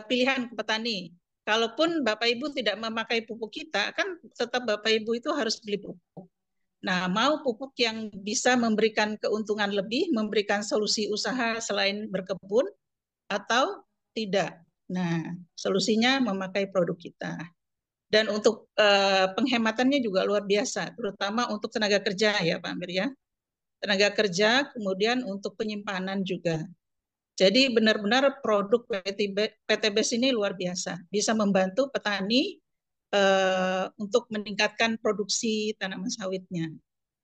pilihan ke petani. Kalaupun Bapak Ibu tidak memakai pupuk kita, kan tetap Bapak Ibu itu harus beli pupuk. Nah, mau pupuk yang bisa memberikan keuntungan lebih, memberikan solusi usaha selain berkebun, atau tidak. Nah, solusinya memakai produk kita. Dan untuk penghematannya juga luar biasa, terutama untuk tenaga kerja ya Pak Amir ya. Tenaga kerja, kemudian untuk penyimpanan juga. Jadi benar-benar produk PTBS ini luar biasa, bisa membantu petani untuk meningkatkan produksi tanaman sawitnya.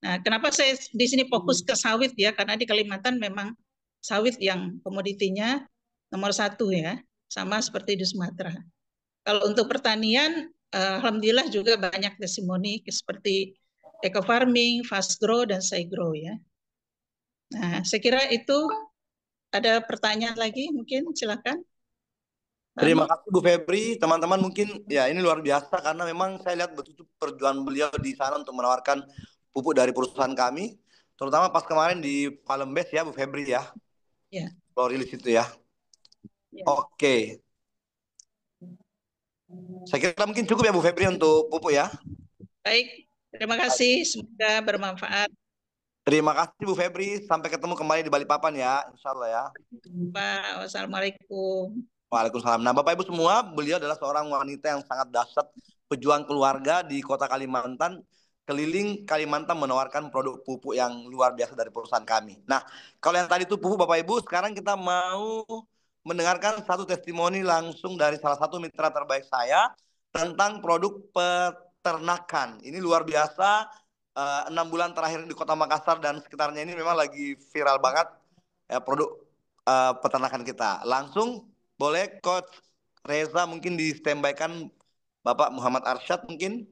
Nah, kenapa saya di sini fokus ke sawit ya? Karena di Kalimantan memang sawit yang komoditinya nomor 1 ya, sama seperti di Sumatera. Kalau untuk pertanian, alhamdulillah juga banyak testimoni seperti eco farming, fast grow dan say grow ya. Nah, saya kira itu. Ada pertanyaan lagi mungkin silakan. Terima kasih Bu Febri, teman-teman mungkin ya ini luar biasa karena memang saya lihat betul perjuangan beliau di sana untuk menawarkan pupuk dari perusahaan kami, terutama pas kemarin di Palembes ya Bu Febri ya. Ya. Kalau rilis itu ya. Oke. Saya kira mungkin cukup ya Bu Febri untuk pupuk ya. Baik, terima kasih, semoga bermanfaat. Terima kasih Bu Febri, sampai ketemu kembali di Balikpapan ya, insya Allah ya. Pak, wassalamualaikum. Waalaikumsalam. Nah Bapak Ibu semua, beliau adalah seorang wanita yang sangat dahsyat, pejuang keluarga di kota Kalimantan, keliling Kalimantan menawarkan produk pupuk yang luar biasa dari perusahaan kami. Nah, kalau yang tadi itu pupuk Bapak Ibu, sekarang kita mau mendengarkan satu testimoni langsung dari salah satu mitra terbaik saya tentang produk peternakan. Ini luar biasa, 6 bulan terakhir di kota Makassar dan sekitarnya ini memang lagi viral banget ya, produk peternakan kita. Langsung boleh Coach Reza mungkin di standby-kan Bapak Muhammad Arsyad mungkin.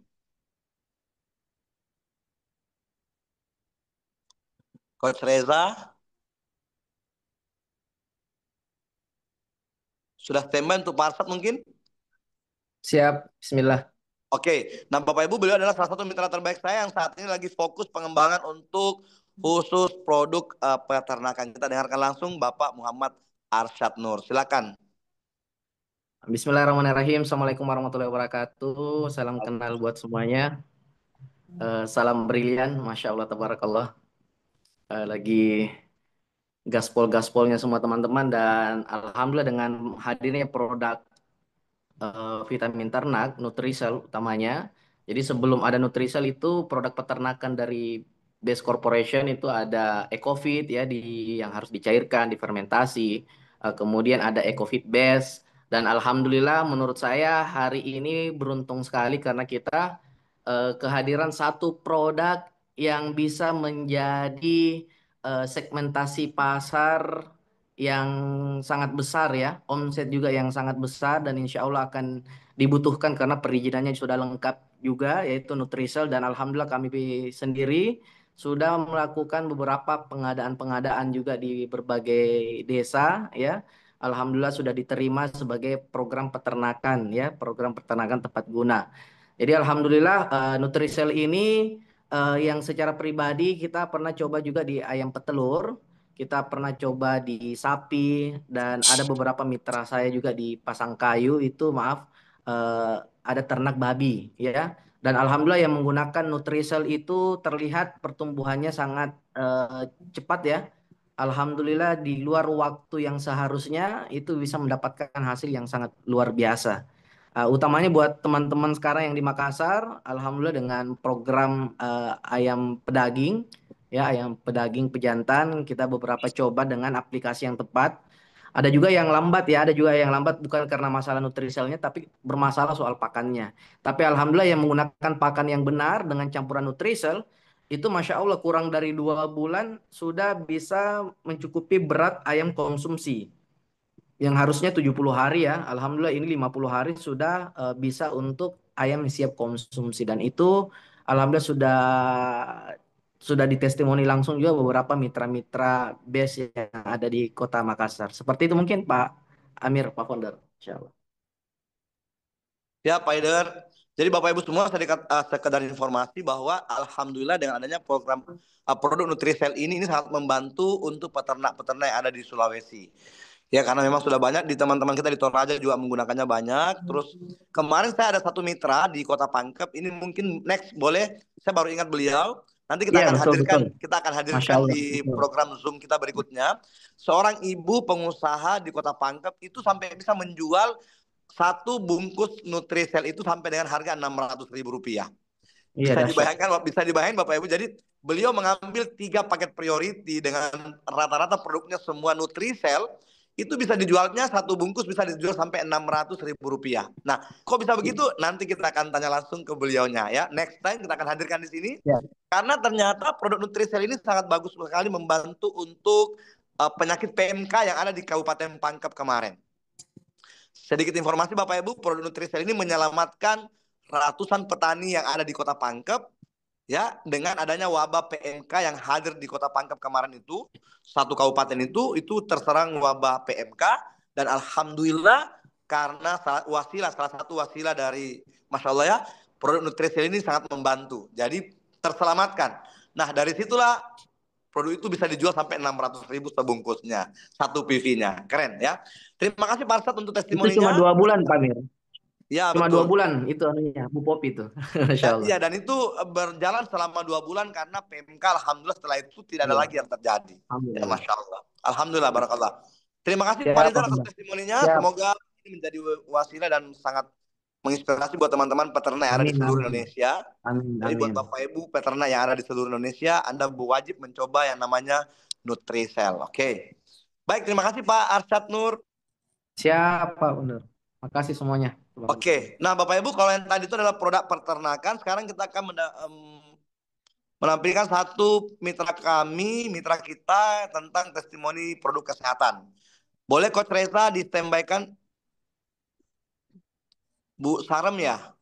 Coach Reza. Sudah standby untuk Pak Arsyad mungkin? Siap, bismillah. Oke, nah Bapak Ibu beliau adalah salah satu mitra terbaik saya yang saat ini lagi fokus pengembangan untuk khusus produk peternakan. Kita dengarkan langsung Bapak Muhammad Arsyad Nur. Silakan. Bismillahirrahmanirrahim. Assalamualaikum warahmatullahi wabarakatuh. Salam kenal buat semuanya. Salam brilian, Masya Allah, tabarakallah. Lagi gaspol-gaspolnya semua teman-teman dan alhamdulillah dengan hadirnya produk vitamin ternak, Nutrisel utamanya. Jadi sebelum ada Nutrisel itu produk peternakan dari Base Corporation itu ada Ecofit ya yang harus dicairkan, difermentasi. Kemudian ada Ecofit Base dan alhamdulillah menurut saya hari ini beruntung sekali karena kita kehadiran satu produk yang bisa menjadi segmentasi pasar yang sangat besar ya, omset juga yang sangat besar dan insya Allah akan dibutuhkan karena perizinannya sudah lengkap juga yaitu Nutrisel dan alhamdulillah kami sendiri sudah melakukan beberapa pengadaan-pengadaan juga di berbagai desa ya. Alhamdulillah sudah diterima sebagai program peternakan ya, program peternakan tepat guna. Jadi alhamdulillah Nutrisel ini yang secara pribadi kita pernah coba juga di ayam petelur, kita pernah coba di sapi dan ada beberapa mitra saya juga di Pasangkayu itu maaf ada ternak babi ya. Dan alhamdulillah yang menggunakan Nutrisel itu terlihat pertumbuhannya sangat cepat ya. Alhamdulillah di luar waktu yang seharusnya itu bisa mendapatkan hasil yang sangat luar biasa. Utamanya buat teman-teman sekarang yang di Makassar, alhamdulillah dengan program ayam pedaging, ya ayam pedaging pejantan, kita beberapa coba dengan aplikasi yang tepat. Ada juga yang lambat ya, ada juga yang lambat bukan karena masalah nutriselnya, tapi bermasalah soal pakannya. Tapi alhamdulillah yang menggunakan pakan yang benar dengan campuran nutrisel, itu Masya Allah kurang dari 2 bulan sudah bisa mencukupi berat ayam konsumsi yang harusnya 70 hari ya. Alhamdulillah ini 50 hari sudah bisa untuk ayam yang siap konsumsi dan itu alhamdulillah sudah ditestimoni langsung juga beberapa mitra-mitra base yang ada di Kota Makassar. Seperti itu mungkin Pak Amir, Pak Founder. Insyaallah. Ya, Pak Haider. Jadi Bapak Ibu semua sekedar informasi bahwa alhamdulillah dengan adanya program produk Nutrisel ini sangat membantu untuk peternak-peternak yang ada di Sulawesi. Ya karena memang sudah banyak di teman-teman kita di Toraja juga menggunakannya banyak. Terus kemarin saya ada satu mitra di Kota Pangkep. Ini mungkin next boleh saya baru ingat beliau. Nanti kita Iya, akan betul, hadirkan betul. kita akan Masya hadirkan Allah, di betul. program Zoom kita berikutnya. Seorang ibu pengusaha di Kota Pangkep itu sampai bisa menjual satu bungkus Nutrisel itu sampai dengan harga Rp600.000. Iya, dahsyat. Bisa dibayangkan Bapak Ibu. Jadi beliau mengambil 3 paket priority dengan rata-rata produknya semua Nutrisel. Itu bisa dijualnya satu bungkus bisa dijual sampai Rp600.000. Nah, kok bisa begitu? Nanti kita akan tanya langsung ke beliaunya ya. Next time kita akan hadirkan di sini. Ya. Karena ternyata produk Nutrisel ini sangat bagus sekali membantu untuk penyakit PMK yang ada di Kabupaten Pangkep kemarin. Sedikit informasi Bapak Ibu, produk Nutrisel ini menyelamatkan ratusan petani yang ada di Kota Pangkep ya dengan adanya wabah PMK yang hadir di Kota Pangkep kemarin itu, satu kabupaten itu terserang wabah PMK dan alhamdulillah karena salah satu wasilah dari Masya Allah ya, produk Nutrisel ini sangat membantu. Jadi terselamatkan. Nah, dari situlah produk itu bisa dijual sampai 600.000 sebungkusnya, satu PV-nya. Keren ya. Terima kasih Pak Arsad untuk Itu testimoninya. cuma 2 bulan Pak Amir. Ya, Cuma 2 betul. bulan itu anunya, Bu Popi itu. Masya Allah. Iya, dan itu berjalan selama 2 bulan karena PMK alhamdulillah setelah itu tidak ada Iya. lagi yang terjadi. Ya, Alhamdulillah. Masya Allah. Alhamdulillah, barakallah. Terima kasih Siap, Pak Rizal Pak atas Founder. testimoninya. Siap. Semoga ini menjadi wasilah dan sangat menginspirasi buat teman-teman peternak yang ada di Amin, seluruh amin. Indonesia. Amin, Jadi buat amin. Bapak Ibu peternak yang ada di seluruh Indonesia, Anda wajib mencoba yang namanya Nutrisel. Oke. Baik, terima kasih Pak Arsyad Nur. Siap, Pak Founder. Makasih semuanya. Oke. Nah, Bapak Ibu, kalau yang tadi itu adalah produk peternakan, sekarang kita akan menampilkan satu mitra kami, mitra kita tentang testimoni produk kesehatan. Boleh Coach Reza di standby-kan? Bu Sarem ya?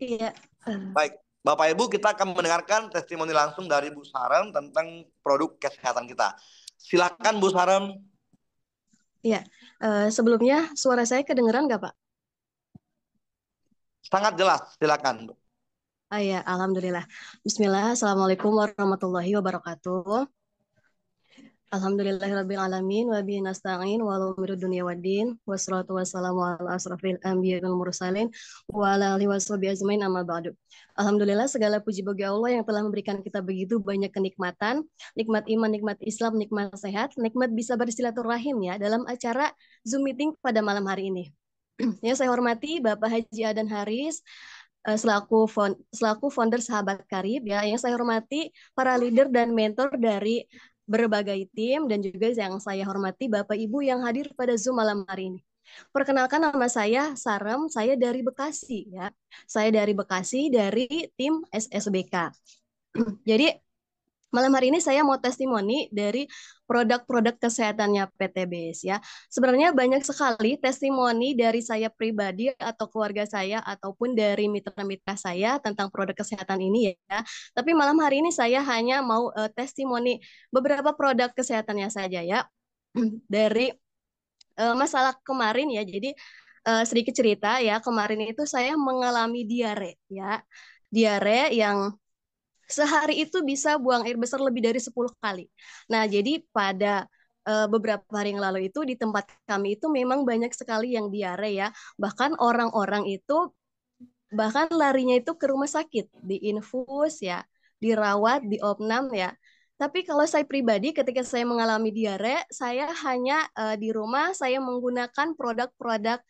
Iya. Baik. Bapak Ibu, kita akan mendengarkan testimoni langsung dari Bu Sarem tentang produk kesehatan kita. Silakan Bu Sarem. Iya. Sebelumnya suara saya kedengeran nggak, Pak? Sangat jelas. Silakan. Ya, alhamdulillah. Bismillah. Assalamualaikum warahmatullahi wabarakatuh. Alhamdulillahirabbil alamin wa bihi nasta'in wa ala umuri dunya waddin wassalatu wassalamu ala asrofil anbiya wal mursalin wa ala alihi washabihi ajmain amma ba'du. Alhamdulillah segala puji bagi Allah yang telah memberikan kita begitu banyak kenikmatan, nikmat iman, nikmat Islam, nikmat sehat, nikmat bisa bersilaturahim ya dalam acara Zoom meeting pada malam hari ini. Yang saya hormati Bapak Haji Adan Haris selaku founder Sahabat Karib ya, yang saya hormati para leader dan mentor dari berbagai tim dan juga yang saya hormati Bapak Ibu yang hadir pada Zoom malam hari ini. Perkenalkan, nama saya Sarem, saya dari Bekasi ya. Saya dari Bekasi, dari tim SSBK. Jadi malam hari ini saya mau testimoni dari produk-produk kesehatannya PTBS ya. Sebenarnya banyak sekali testimoni dari saya pribadi atau keluarga saya ataupun dari mitra-mitra saya tentang produk kesehatan ini ya. Tapi malam hari ini saya hanya mau testimoni beberapa produk kesehatannya saja ya. Dari masalah kemarin ya. Jadi sedikit cerita ya, kemarin itu saya mengalami diare ya. Diare yang sehari itu bisa buang air besar lebih dari 10 kali. Nah, jadi pada beberapa hari yang lalu itu di tempat kami itu memang banyak sekali yang diare ya. Bahkan orang-orang itu bahkan larinya itu ke rumah sakit, diinfus ya, dirawat, diopnam ya. Tapi kalau saya pribadi ketika saya mengalami diare, saya hanya di rumah saya menggunakan produk-produk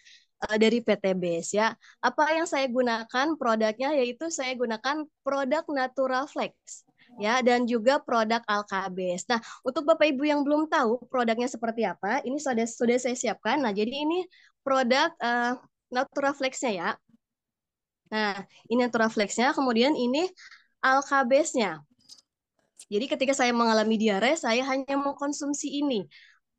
dari PTBS ya. Apa yang saya gunakan produknya yaitu saya gunakan produk Natural Flex ya dan juga produk Alkabes. Nah, untuk Bapak Ibu yang belum tahu produknya seperti apa, ini sudah saya siapkan. Nah, jadi ini produk Natural Flex-nya ya. Nah, ini Natural Flex-nya, kemudian ini Alkabes-nya. Jadi ketika saya mengalami diare, saya hanya mau konsumsi ini.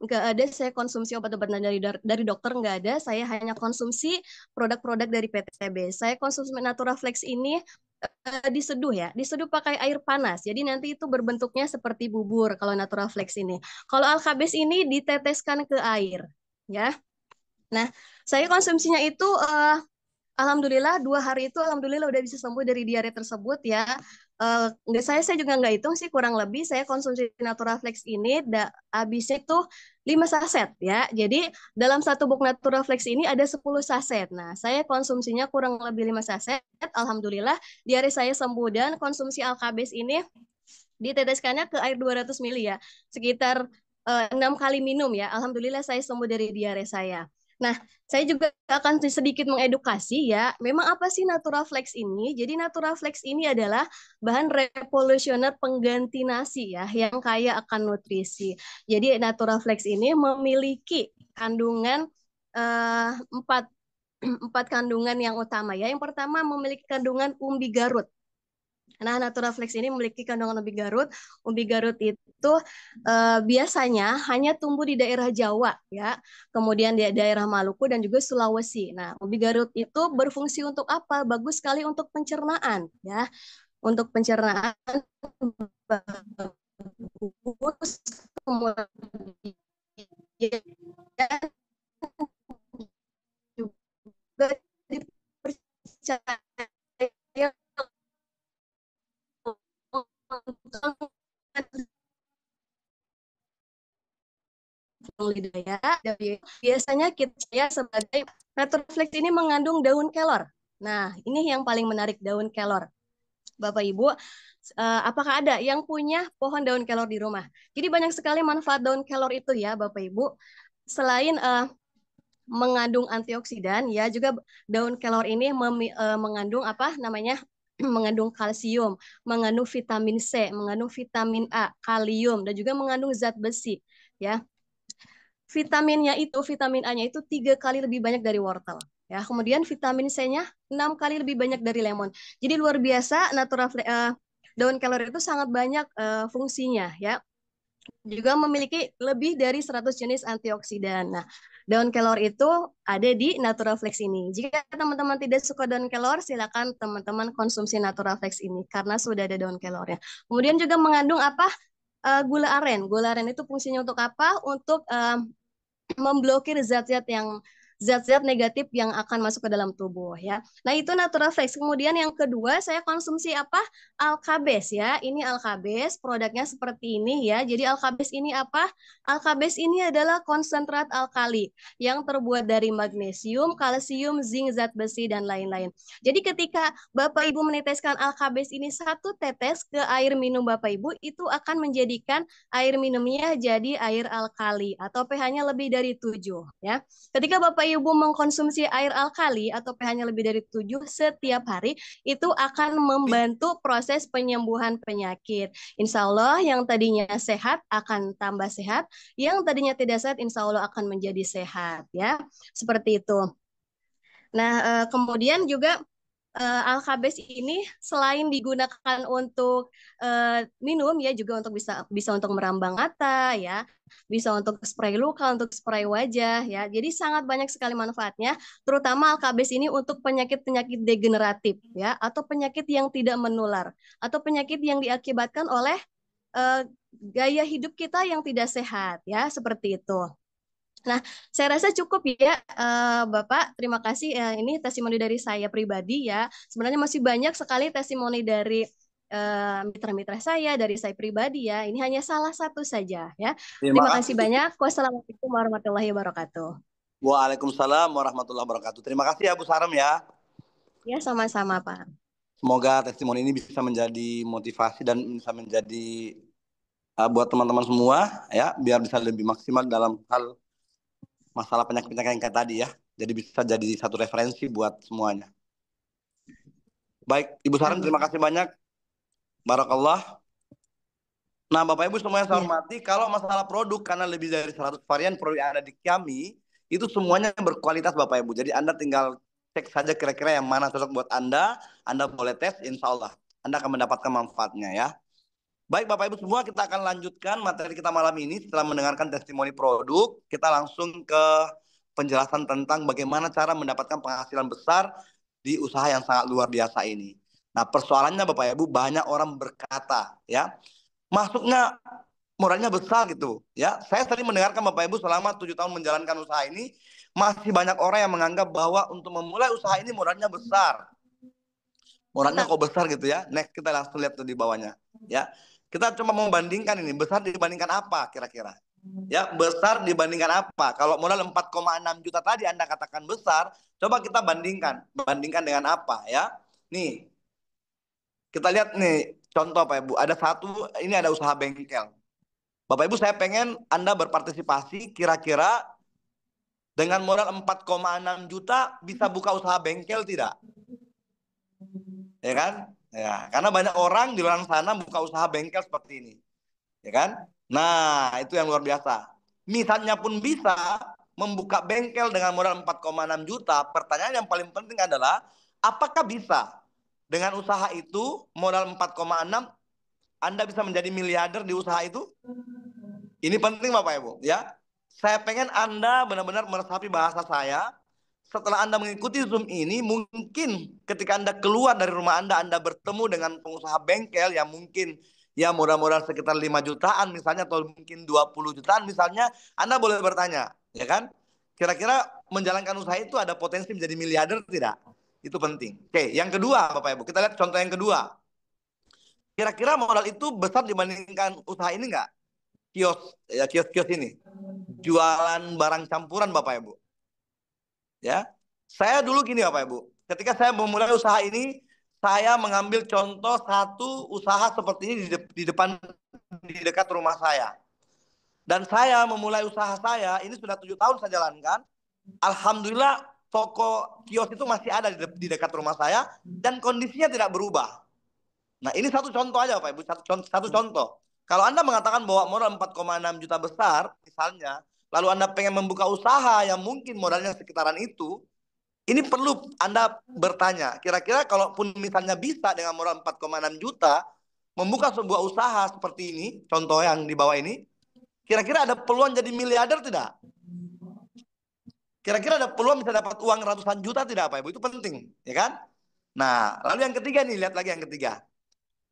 Nggak ada saya konsumsi obat-obatan dari dokter, nggak ada. Saya hanya konsumsi produk-produk dari PTB. Saya konsumsi Natural Flex ini diseduh ya, diseduh pakai air panas. Jadi nanti itu berbentuknya seperti bubur kalau Natural Flex ini. Kalau Alkabes ini diteteskan ke air, ya. Nah, saya konsumsinya itu alhamdulillah 2 hari itu alhamdulillah udah bisa sembuh dari diare tersebut ya. Nggak saya juga nggak hitung sih, kurang lebih saya konsumsi Natural Flex ini habisnya tuh 5 saset ya. Jadi dalam satu box Natural Flex ini ada 10 saset. Nah, saya konsumsinya kurang lebih 5 saset. Alhamdulillah diare saya sembuh dan konsumsi Alkabes ini diteteskannya ke air 200 ml ya. Sekitar 6 kali minum ya. Alhamdulillah saya sembuh dari diare saya. Nah, saya juga akan sedikit mengedukasi ya. Memang apa sih Natural Flex ini? Jadi Natural Flex ini adalah bahan revolusioner pengganti nasi ya, yang kaya akan nutrisi. Jadi Natural Flex ini memiliki kandungan 4 kandungan yang utama ya. Yang pertama memiliki kandungan umbi Garut. Nah, Natural Flex ini memiliki kandungan umbi Garut. Umbi Garut itu biasanya hanya tumbuh di daerah Jawa ya, kemudian di daerah Maluku dan juga Sulawesi. Nah, umbi Garut itu berfungsi untuk apa? Bagus sekali untuk pencernaan ya. Untuk pencernaan bagus, kemudian juga dipercaya lidah ya. Biasanya kita sebagai Natural Flex ini mengandung daun kelor. Nah, ini yang paling menarik, daun kelor. Bapak Ibu, apakah ada yang punya pohon daun kelor di rumah? Jadi banyak sekali manfaat daun kelor itu ya, Bapak Ibu. Selain mengandung antioksidan, ya juga daun kelor ini mengandung apa namanya? Mengandung kalsium, mengandung vitamin C, mengandung vitamin A, kalium, dan juga mengandung zat besi. Ya, vitamin A-nya itu 3 kali lebih banyak dari wortel. Ya, kemudian vitamin C-nya 6 kali lebih banyak dari lemon. Jadi luar biasa, daun kelor itu sangat banyak fungsinya ya. Juga memiliki lebih dari 100 jenis antioksidan. Nah, daun kelor itu ada di Natural Flex ini. Jika teman-teman tidak suka daun kelor, silakan teman-teman konsumsi Natural Flex ini karena sudah ada daun kelornya. Kemudian juga mengandung apa? Gula aren. Gula aren itu fungsinya untuk apa? Untuk memblokir zat-zat negatif yang akan masuk ke dalam tubuh ya. Nah, itu Natural Flex. Kemudian yang kedua saya konsumsi apa? Alkabes ya. Ini Alkabes, produknya seperti ini ya. Jadi Alkabes ini apa? Alkabes ini adalah konsentrat alkali yang terbuat dari magnesium, kalsium, zinc, zat besi dan lain-lain. Jadi ketika Bapak Ibu meneteskan Alkabes ini 1 tetes ke air minum Bapak Ibu, itu akan menjadikan air minumnya jadi air alkali atau pH-nya lebih dari 7 ya. Ketika Bapak ibu mengkonsumsi air alkali atau pH-nya lebih dari 7 setiap hari, itu akan membantu proses penyembuhan penyakit. Insya Allah yang tadinya sehat akan tambah sehat, yang tadinya tidak sehat insya Allah akan menjadi sehat ya. Seperti itu. Nah, kemudian juga Alkabes ini selain digunakan untuk minum ya juga untuk bisa untuk merambang mata ya, bisa untuk spray luka, untuk spray wajah ya. Jadi sangat banyak sekali manfaatnya, terutama Alkabes ini untuk penyakit-penyakit degeneratif ya, atau penyakit yang tidak menular, atau penyakit yang diakibatkan oleh gaya hidup kita yang tidak sehat ya, seperti itu. Nah, saya rasa cukup ya, Bapak. Terima kasih. Ini testimoni dari saya pribadi ya. Sebenarnya masih banyak sekali testimoni dari mitra-mitra saya, dari saya pribadi ya. Ini hanya salah satu saja ya. Terima kasih banyak. Wassalamualaikum warahmatullahi wabarakatuh. Waalaikumsalam warahmatullahi wabarakatuh. Terima kasih ya Bu Sarem ya. Ya, sama-sama Pak. Semoga testimoni ini bisa menjadi motivasi dan bisa menjadi buat teman-teman semua ya, biar bisa lebih maksimal dalam hal masalah penyakit-penyakit yang kayak tadi ya. Jadi bisa jadi satu referensi buat semuanya. Baik, Ibu Sarem, terima kasih banyak. Barakallah. Nah, Bapak Ibu semua yang saya hormati, kalau masalah produk, karena lebih dari 100 varian produk yang ada di Kiami, itu semuanya berkualitas Bapak Ibu. Jadi Anda tinggal cek saja kira-kira yang mana cocok buat Anda boleh tes, insya Allah Anda akan mendapatkan manfaatnya ya. Baik Bapak Ibu semua, kita akan lanjutkan materi kita malam ini. Setelah mendengarkan testimoni produk, kita langsung ke penjelasan tentang bagaimana cara mendapatkan penghasilan besar di usaha yang sangat luar biasa ini. Nah, persoalannya Bapak Ibu, banyak orang berkata ya, masuknya modalnya besar gitu ya. Saya sering mendengarkan Bapak Ibu selama 7 tahun menjalankan usaha ini, masih banyak orang yang menganggap bahwa untuk memulai usaha ini modalnya besar. Modalnya kok besar gitu ya. Next kita langsung lihat tuh di bawahnya ya. Kita cuma mau bandingkan ini, besar dibandingkan apa kira-kira? Ya, besar dibandingkan apa? Kalau modal 4,6 juta tadi Anda katakan besar, coba kita bandingkan. Bandingkan dengan apa ya? Nih, kita lihat nih, contoh Pak Ibu. Ini ada usaha bengkel. Bapak Ibu, saya pengen Anda berpartisipasi kira-kira dengan modal 4,6 juta bisa buka usaha bengkel tidak? Ya kan? Ya, karena banyak orang di luar sana buka usaha bengkel seperti ini. Ya kan? Nah, itu yang luar biasa. Misalnya pun bisa membuka bengkel dengan modal 4,6 juta, pertanyaan yang paling penting adalah apakah bisa dengan usaha itu modal 4,6 Anda bisa menjadi miliarder di usaha itu? Ini penting Bapak Ibu, ya. Saya pengen Anda benar-benar meresapi bahasa saya. Setelah Anda mengikuti Zoom ini, mungkin ketika Anda keluar dari rumah Anda bertemu dengan pengusaha bengkel yang mungkin ya modal-modal sekitar 5 jutaan misalnya, atau mungkin 20 jutaan misalnya, Anda boleh bertanya, ya kan? Kira-kira menjalankan usaha itu ada potensi menjadi miliarder tidak? Itu penting. Oke, yang kedua Bapak Ibu, kita lihat contoh yang kedua. Kira-kira modal itu besar dibandingkan usaha ini enggak? Kios ini. Jualan barang campuran Bapak Ibu. Ya, saya dulu gini Bapak Ibu, ketika saya memulai usaha ini, saya mengambil contoh satu usaha seperti ini di dekat rumah saya. Dan saya memulai usaha saya ini sudah 7 tahun saya jalankan. Alhamdulillah toko kios itu masih ada di dekat rumah saya dan kondisinya tidak berubah. Nah, ini satu contoh aja Bapak Ibu, satu contoh. Kalau Anda mengatakan bahwa modal 4,6 juta besar misalnya, lalu Anda pengen membuka usaha yang mungkin modalnya sekitaran itu, ini perlu Anda bertanya, kira-kira kalaupun misalnya bisa dengan modal 4,6 juta, membuka sebuah usaha seperti ini, contoh yang di bawah ini, kira-kira ada peluang jadi miliarder tidak? Kira-kira ada peluang bisa dapat uang ratusan juta tidak Pak Ibu? Itu penting, ya kan? Nah, lalu yang ketiga nih, lihat lagi yang ketiga.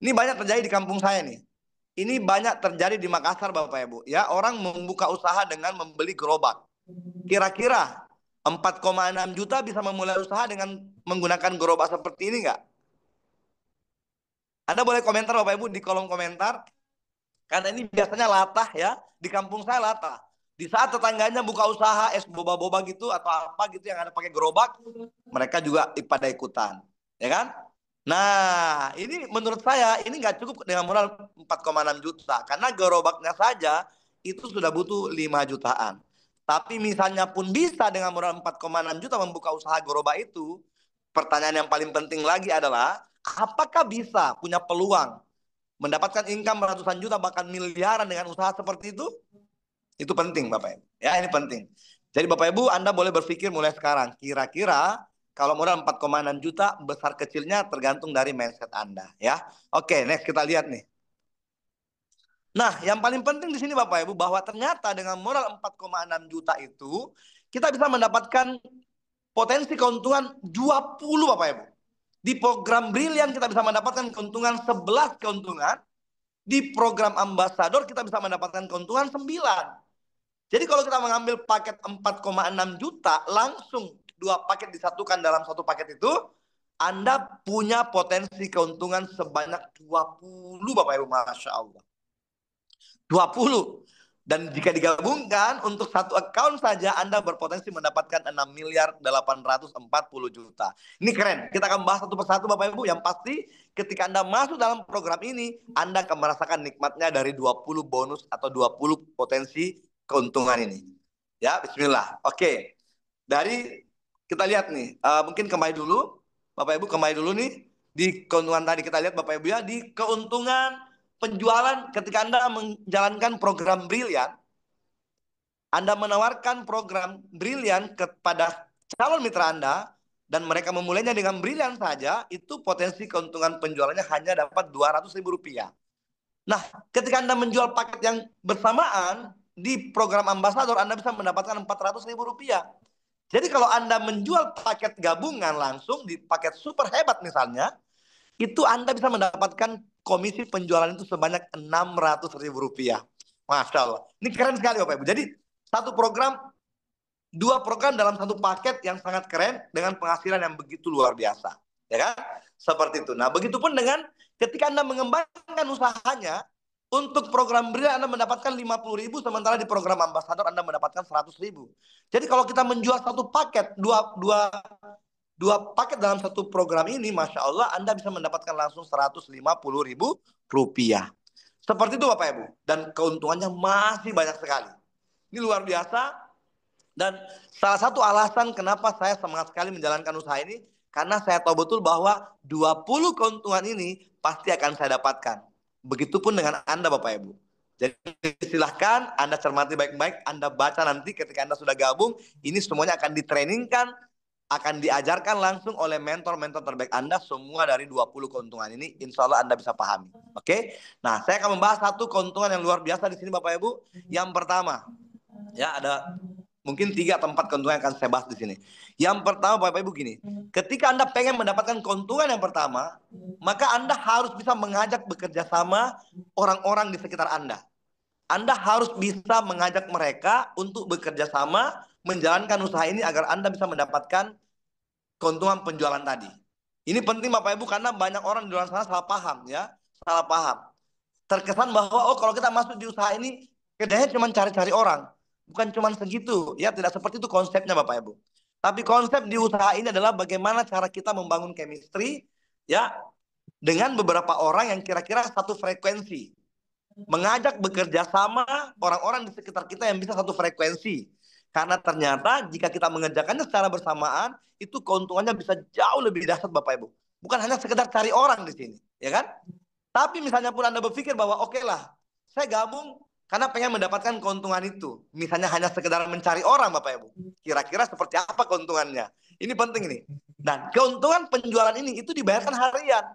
Ini banyak terjadi di kampung saya nih. Ini banyak terjadi di Makassar Bapak Ibu. Ya, orang membuka usaha dengan membeli gerobak. Kira-kira 4,6 juta bisa memulai usaha dengan menggunakan gerobak seperti ini enggak? Anda boleh komentar Bapak Ibu di kolom komentar. Karena ini biasanya latah ya. Di kampung saya latah. Di saat tetangganya buka usaha es boba-boba gitu atau apa gitu yang ada pakai gerobak, mereka juga pada ikutan. Ya kan? Nah, ini menurut saya ini nggak cukup dengan modal 4,6 juta. Karena gerobaknya saja itu sudah butuh 5 jutaan. Tapi misalnya pun bisa dengan modal 4,6 juta membuka usaha Goroba itu, pertanyaan yang paling penting lagi adalah, apakah bisa punya peluang mendapatkan income ratusan juta bahkan miliaran dengan usaha seperti itu? Itu penting Bapak Ibu. Ya, ini penting. Jadi Bapak Ibu, Anda boleh berpikir mulai sekarang, kira-kira kalau modal 4,6 juta besar kecilnya tergantung dari mindset Anda, ya. Oke, next kita lihat nih. Nah, yang paling penting di sini Bapak Ibu bahwa ternyata dengan modal 4,6 juta itu kita bisa mendapatkan potensi keuntungan 20 Bapak Ibu. Di program Brilian kita bisa mendapatkan keuntungan 11 keuntungan. Di program Ambassador kita bisa mendapatkan keuntungan 9. Jadi kalau kita mengambil paket 4,6 juta, langsung 2 paket disatukan dalam satu paket itu, Anda punya potensi keuntungan sebanyak 20 Bapak Ibu, Masya Allah. 20. Dan jika digabungkan untuk satu account saja Anda berpotensi mendapatkan 6.840 juta. Ini keren. Kita akan bahas satu persatu Bapak Ibu. Yang pasti ketika Anda masuk dalam program ini, Anda akan merasakan nikmatnya dari 20 bonus atau 20 potensi keuntungan ini. Ya, bismillah. Oke. Dari kita lihat nih, mungkin kembali dulu. Bapak Ibu kembali dulu nih. Di keuntungan tadi kita lihat Bapak Ibu ya, di keuntungan penjualan ketika Anda menjalankan program Brilian, Anda menawarkan program Brilian kepada calon mitra Anda, dan mereka memulainya dengan Brilian saja, itu potensi keuntungan penjualannya hanya dapat Rp200.000. Nah, ketika Anda menjual paket yang bersamaan, di program Ambassador Anda bisa mendapatkan Rp400.000. Jadi kalau Anda menjual paket gabungan langsung di paket super hebat misalnya, itu Anda bisa mendapatkan komisi penjualan itu sebanyak Rp600.000. Masya Allah. Ini keren sekali Bapak Ibu. Jadi satu program, 2 program dalam satu paket yang sangat keren dengan penghasilan yang begitu luar biasa. Ya kan? Seperti itu. Nah, begitupun dengan ketika Anda mengembangkan usahanya, untuk program Brilian Anda mendapatkan 50.000, sementara di program Ambassador Anda mendapatkan 100.000. Jadi kalau kita menjual satu paket, dua paket dalam satu program ini, Masya Allah, Anda bisa mendapatkan langsung Rp150.000. Seperti itu Bapak Ibu. Dan keuntungannya masih banyak sekali. Ini luar biasa. Dan salah satu alasan kenapa saya semangat sekali menjalankan usaha ini, karena saya tahu betul bahwa 20 keuntungan ini pasti akan saya dapatkan. Begitupun dengan Anda Bapak Ibu. Jadi silahkan Anda cermati baik-baik, Anda baca nanti ketika Anda sudah gabung, ini semuanya akan ditrainingkan, akan diajarkan langsung oleh mentor-mentor terbaik Anda, semua dari 20 keuntungan ini, insya Allah Anda bisa pahami. Oke? Nah, saya akan membahas satu keuntungan yang luar biasa di sini Bapak Ibu. Yang pertama, ya ada mungkin 3 atau 4 keuntungan yang akan saya bahas di sini. Yang pertama Bapak Ibu gini, ketika Anda pengen mendapatkan keuntungan yang pertama, maka Anda harus bisa mengajak bekerja sama orang-orang di sekitar Anda. Anda harus bisa mengajak mereka untuk bekerja sama menjalankan usaha ini agar Anda bisa mendapatkan keuntungan penjualan tadi. Ini penting Bapak Ibu karena banyak orang di luar sana salah paham ya, salah paham. Terkesan bahwa kalau kita masuk di usaha ini kerjanya cuma cari-cari orang. Bukan cuma segitu, ya tidak seperti itu konsepnya Bapak Ibu. Tapi konsep di usaha ini adalah bagaimana cara kita membangun chemistry ya dengan beberapa orang yang kira-kira satu frekuensi. Mengajak bekerja sama orang-orang di sekitar kita yang bisa satu frekuensi. Karena ternyata jika kita mengerjakannya secara bersamaan, itu keuntungannya bisa jauh lebih dahsyat Bapak Ibu. Bukan hanya sekedar cari orang di sini, ya kan? Tapi misalnya pun Anda berpikir bahwa oke lah, saya gabung karena pengen mendapatkan keuntungan itu. Misalnya hanya sekedar mencari orang Bapak Ibu. Kira-kira seperti apa keuntungannya? Ini penting nih. Dan keuntungan penjualan ini itu dibayarkan harian.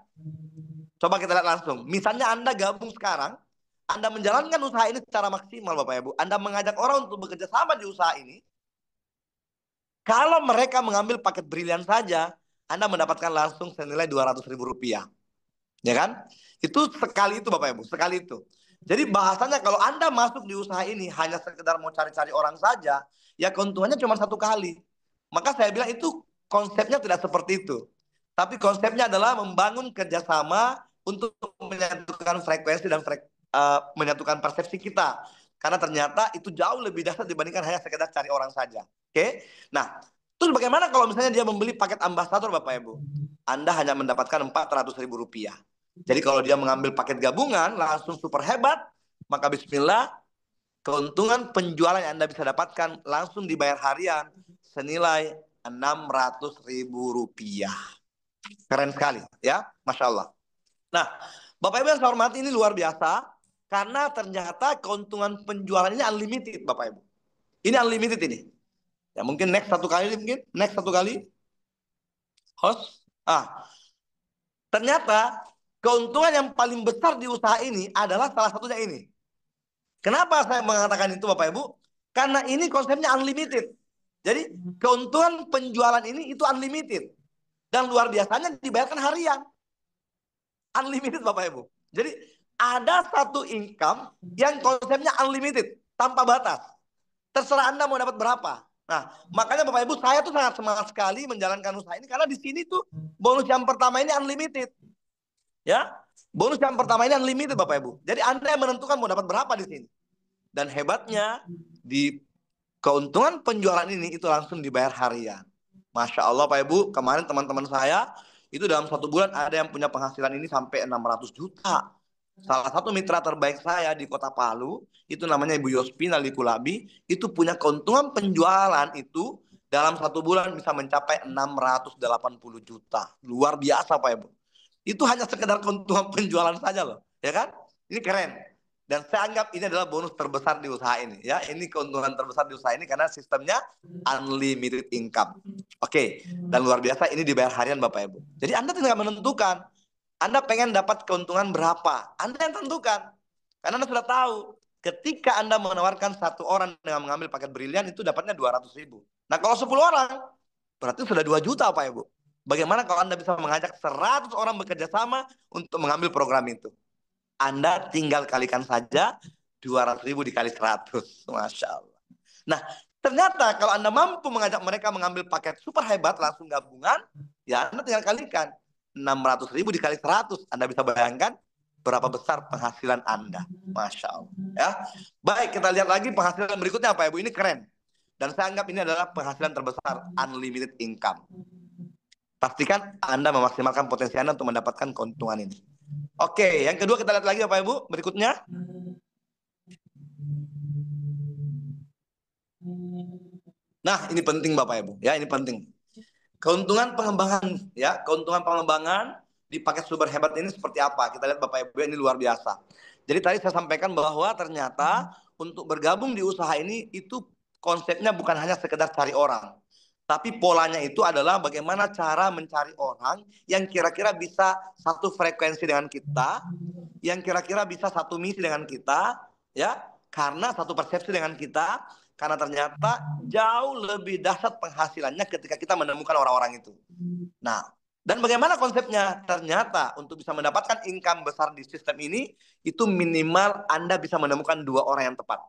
Coba kita lihat langsung. Misalnya Anda gabung sekarang, Anda menjalankan usaha ini secara maksimal Bapak Ibu. Anda mengajak orang untuk bekerja sama di usaha ini. Kalau mereka mengambil paket Brilian saja, Anda mendapatkan langsung senilai Rp200.000. Ya kan? Itu sekali itu Bapak Ibu, sekali itu. Jadi bahasanya kalau Anda masuk di usaha ini hanya sekedar mau cari-cari orang saja, ya keuntungannya cuma satu kali. Maka saya bilang itu konsepnya tidak seperti itu. Tapi konsepnya adalah membangun kerjasama untuk menyatukan frekuensi dan menyatukan persepsi kita. Karena ternyata itu jauh lebih dahsyat dibandingkan hanya sekedar cari orang saja. Oke? Nah, terus bagaimana kalau misalnya dia membeli paket Ambassador Bapak Ibu? Anda hanya mendapatkan Rp400.000. Jadi kalau dia mengambil paket gabungan langsung super hebat, maka bismillah keuntungan penjualan yang Anda bisa dapatkan langsung dibayar harian senilai Rp600.000. Keren sekali ya, Masya Allah. Nah, Bapak Ibu yang saya hormati, ini luar biasa karena ternyata keuntungan penjualan ini unlimited, Bapak Ibu. Ini unlimited ini. Ya mungkin next satu kali, host. Ternyata keuntungan yang paling besar di usaha ini adalah salah satunya ini. Kenapa saya mengatakan itu, Bapak Ibu? Karena ini konsepnya unlimited. Jadi keuntungan penjualan ini itu unlimited. Dan luar biasanya dibayarkan harian. Unlimited, Bapak Ibu. Jadi ada satu income yang konsepnya unlimited, tanpa batas. Terserah Anda mau dapat berapa. Nah, makanya Bapak Ibu, saya tuh sangat semangat sekali menjalankan usaha ini karena di sini tuh bonus yang pertama ini unlimited. Ya, bonus yang pertama ini unlimited, Bapak Ibu. Jadi Anda yang menentukan mau dapat berapa di sini. Dan hebatnya di keuntungan penjualan ini itu langsung dibayar harian. Masya Allah, Pak Ibu, kemarin teman-teman saya itu dalam 1 bulan ada yang punya penghasilan ini sampai 600 juta. Salah satu mitra terbaik saya di Kota Palu, itu namanya Ibu Yospina Likulabi, itu punya keuntungan penjualan itu dalam 1 bulan bisa mencapai 680 juta. Luar biasa, Pak Ibu. Itu hanya sekedar keuntungan penjualan saja loh, ya kan? Ini keren. Dan saya anggap ini adalah bonus terbesar di usaha ini, ya. Ini keuntungan terbesar di usaha ini karena sistemnya unlimited income. Oke, dan luar biasa ini dibayar harian, Bapak Ibu. Jadi Anda tinggal menentukan, Anda pengen dapat keuntungan berapa, Anda yang tentukan. Karena Anda sudah tahu, ketika Anda menawarkan 1 orang dengan mengambil paket brilian itu dapatnya 200.000. Nah, kalau 10 orang, berarti sudah 2 juta, Pak Ibu. Bagaimana kalau Anda bisa mengajak 100 orang bekerja sama untuk mengambil program itu? Anda tinggal kalikan saja 200.000 dikali 100. Masya Allah. Nah, ternyata kalau Anda mampu mengajak mereka mengambil paket super hebat langsung gabungan, ya Anda tinggal kalikan 600.000 dikali 100. Anda bisa bayangkan berapa besar penghasilan Anda. Masya Allah. Ya. Baik, kita lihat lagi penghasilan berikutnya, Pak Ibu. Ini keren. Dan saya anggap ini adalah penghasilan terbesar, unlimited income. Pastikan Anda memaksimalkan potensi Anda untuk mendapatkan keuntungan ini. Oke, yang kedua kita lihat lagi, Bapak Ibu, berikutnya. Nah, ini penting, Bapak Ibu, ya, ini penting. Keuntungan pengembangan, ya, keuntungan pengembangan di paket super hebat ini seperti apa? Kita lihat, Bapak Ibu, ini luar biasa. Jadi tadi saya sampaikan bahwa ternyata untuk bergabung di usaha ini itu konsepnya bukan hanya sekedar cari orang. Tapi polanya itu adalah bagaimana cara mencari orang yang kira-kira bisa satu frekuensi dengan kita, yang kira-kira bisa satu misi dengan kita, ya, karena satu persepsi dengan kita, karena ternyata jauh lebih dahsyat penghasilannya ketika kita menemukan orang-orang itu. Nah, dan bagaimana konsepnya? Ternyata untuk bisa mendapatkan income besar di sistem ini, itu minimal Anda bisa menemukan 2 orang yang tepat.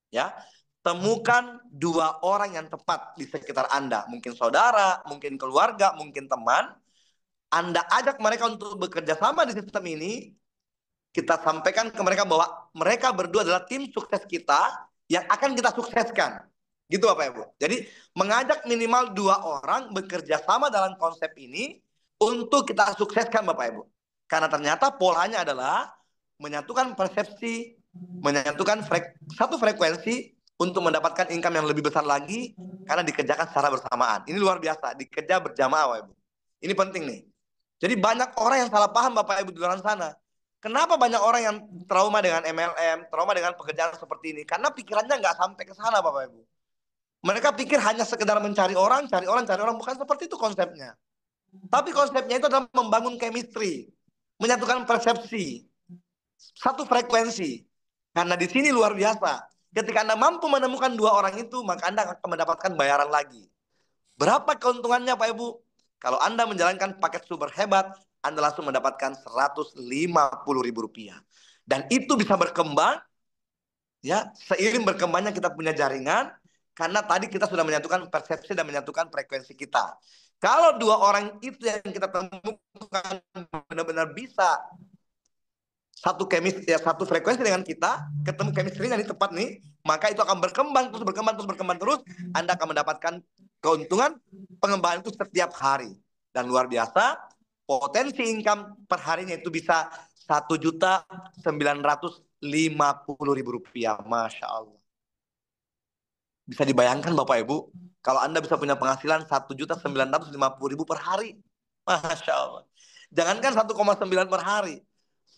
Ya. Temukan 2 orang yang tepat di sekitar Anda. Mungkin saudara, mungkin keluarga, mungkin teman. Anda ajak mereka untuk bekerja sama di sistem ini. Kita sampaikan ke mereka bahwa mereka berdua adalah tim sukses kita yang akan kita sukseskan. Gitu, Bapak Ibu. Jadi mengajak minimal 2 orang bekerja sama dalam konsep ini untuk kita sukseskan, Bapak Ibu. Karena ternyata polanya adalah menyatukan persepsi, menyatukan satu frekuensi untuk mendapatkan income yang lebih besar lagi karena dikerjakan secara bersamaan. Ini luar biasa, dikerja berjamaah, Bapak Ibu. Ini penting nih. Jadi banyak orang yang salah paham, Bapak Ibu, di luar sana. Kenapa banyak orang yang trauma dengan MLM, trauma dengan pekerjaan seperti ini? Karena pikirannya nggak sampai ke sana, Bapak Ibu. Mereka pikir hanya sekedar mencari orang, cari orang. Bukan seperti itu konsepnya. Tapi konsepnya itu adalah membangun chemistry, menyatukan persepsi, satu frekuensi. Karena di sini luar biasa. Ketika Anda mampu menemukan 2 orang itu, maka Anda akan mendapatkan bayaran lagi. Berapa keuntungannya, Pak Ibu? Kalau Anda menjalankan paket super hebat, Anda langsung mendapatkan Rp150.000. Dan itu bisa berkembang, ya, seiring berkembangnya kita punya jaringan, karena tadi kita sudah menyatukan persepsi dan menyatukan frekuensi kita. Kalau 2 orang itu yang kita temukan benar-benar bisa satu frekuensi dengan kita, ketemu chemistry-nya nih tepat nih, maka itu akan berkembang terus. Anda akan mendapatkan keuntungan pengembangan itu setiap hari. Dan luar biasa, potensi income per harinya itu bisa 1.900.000 Rp50.000. Masya Allah. Bisa dibayangkan Bapak Ibu, kalau Anda bisa punya penghasilan 1.950.000 per hari. Masya Allah. Jangankan 1,9 per hari.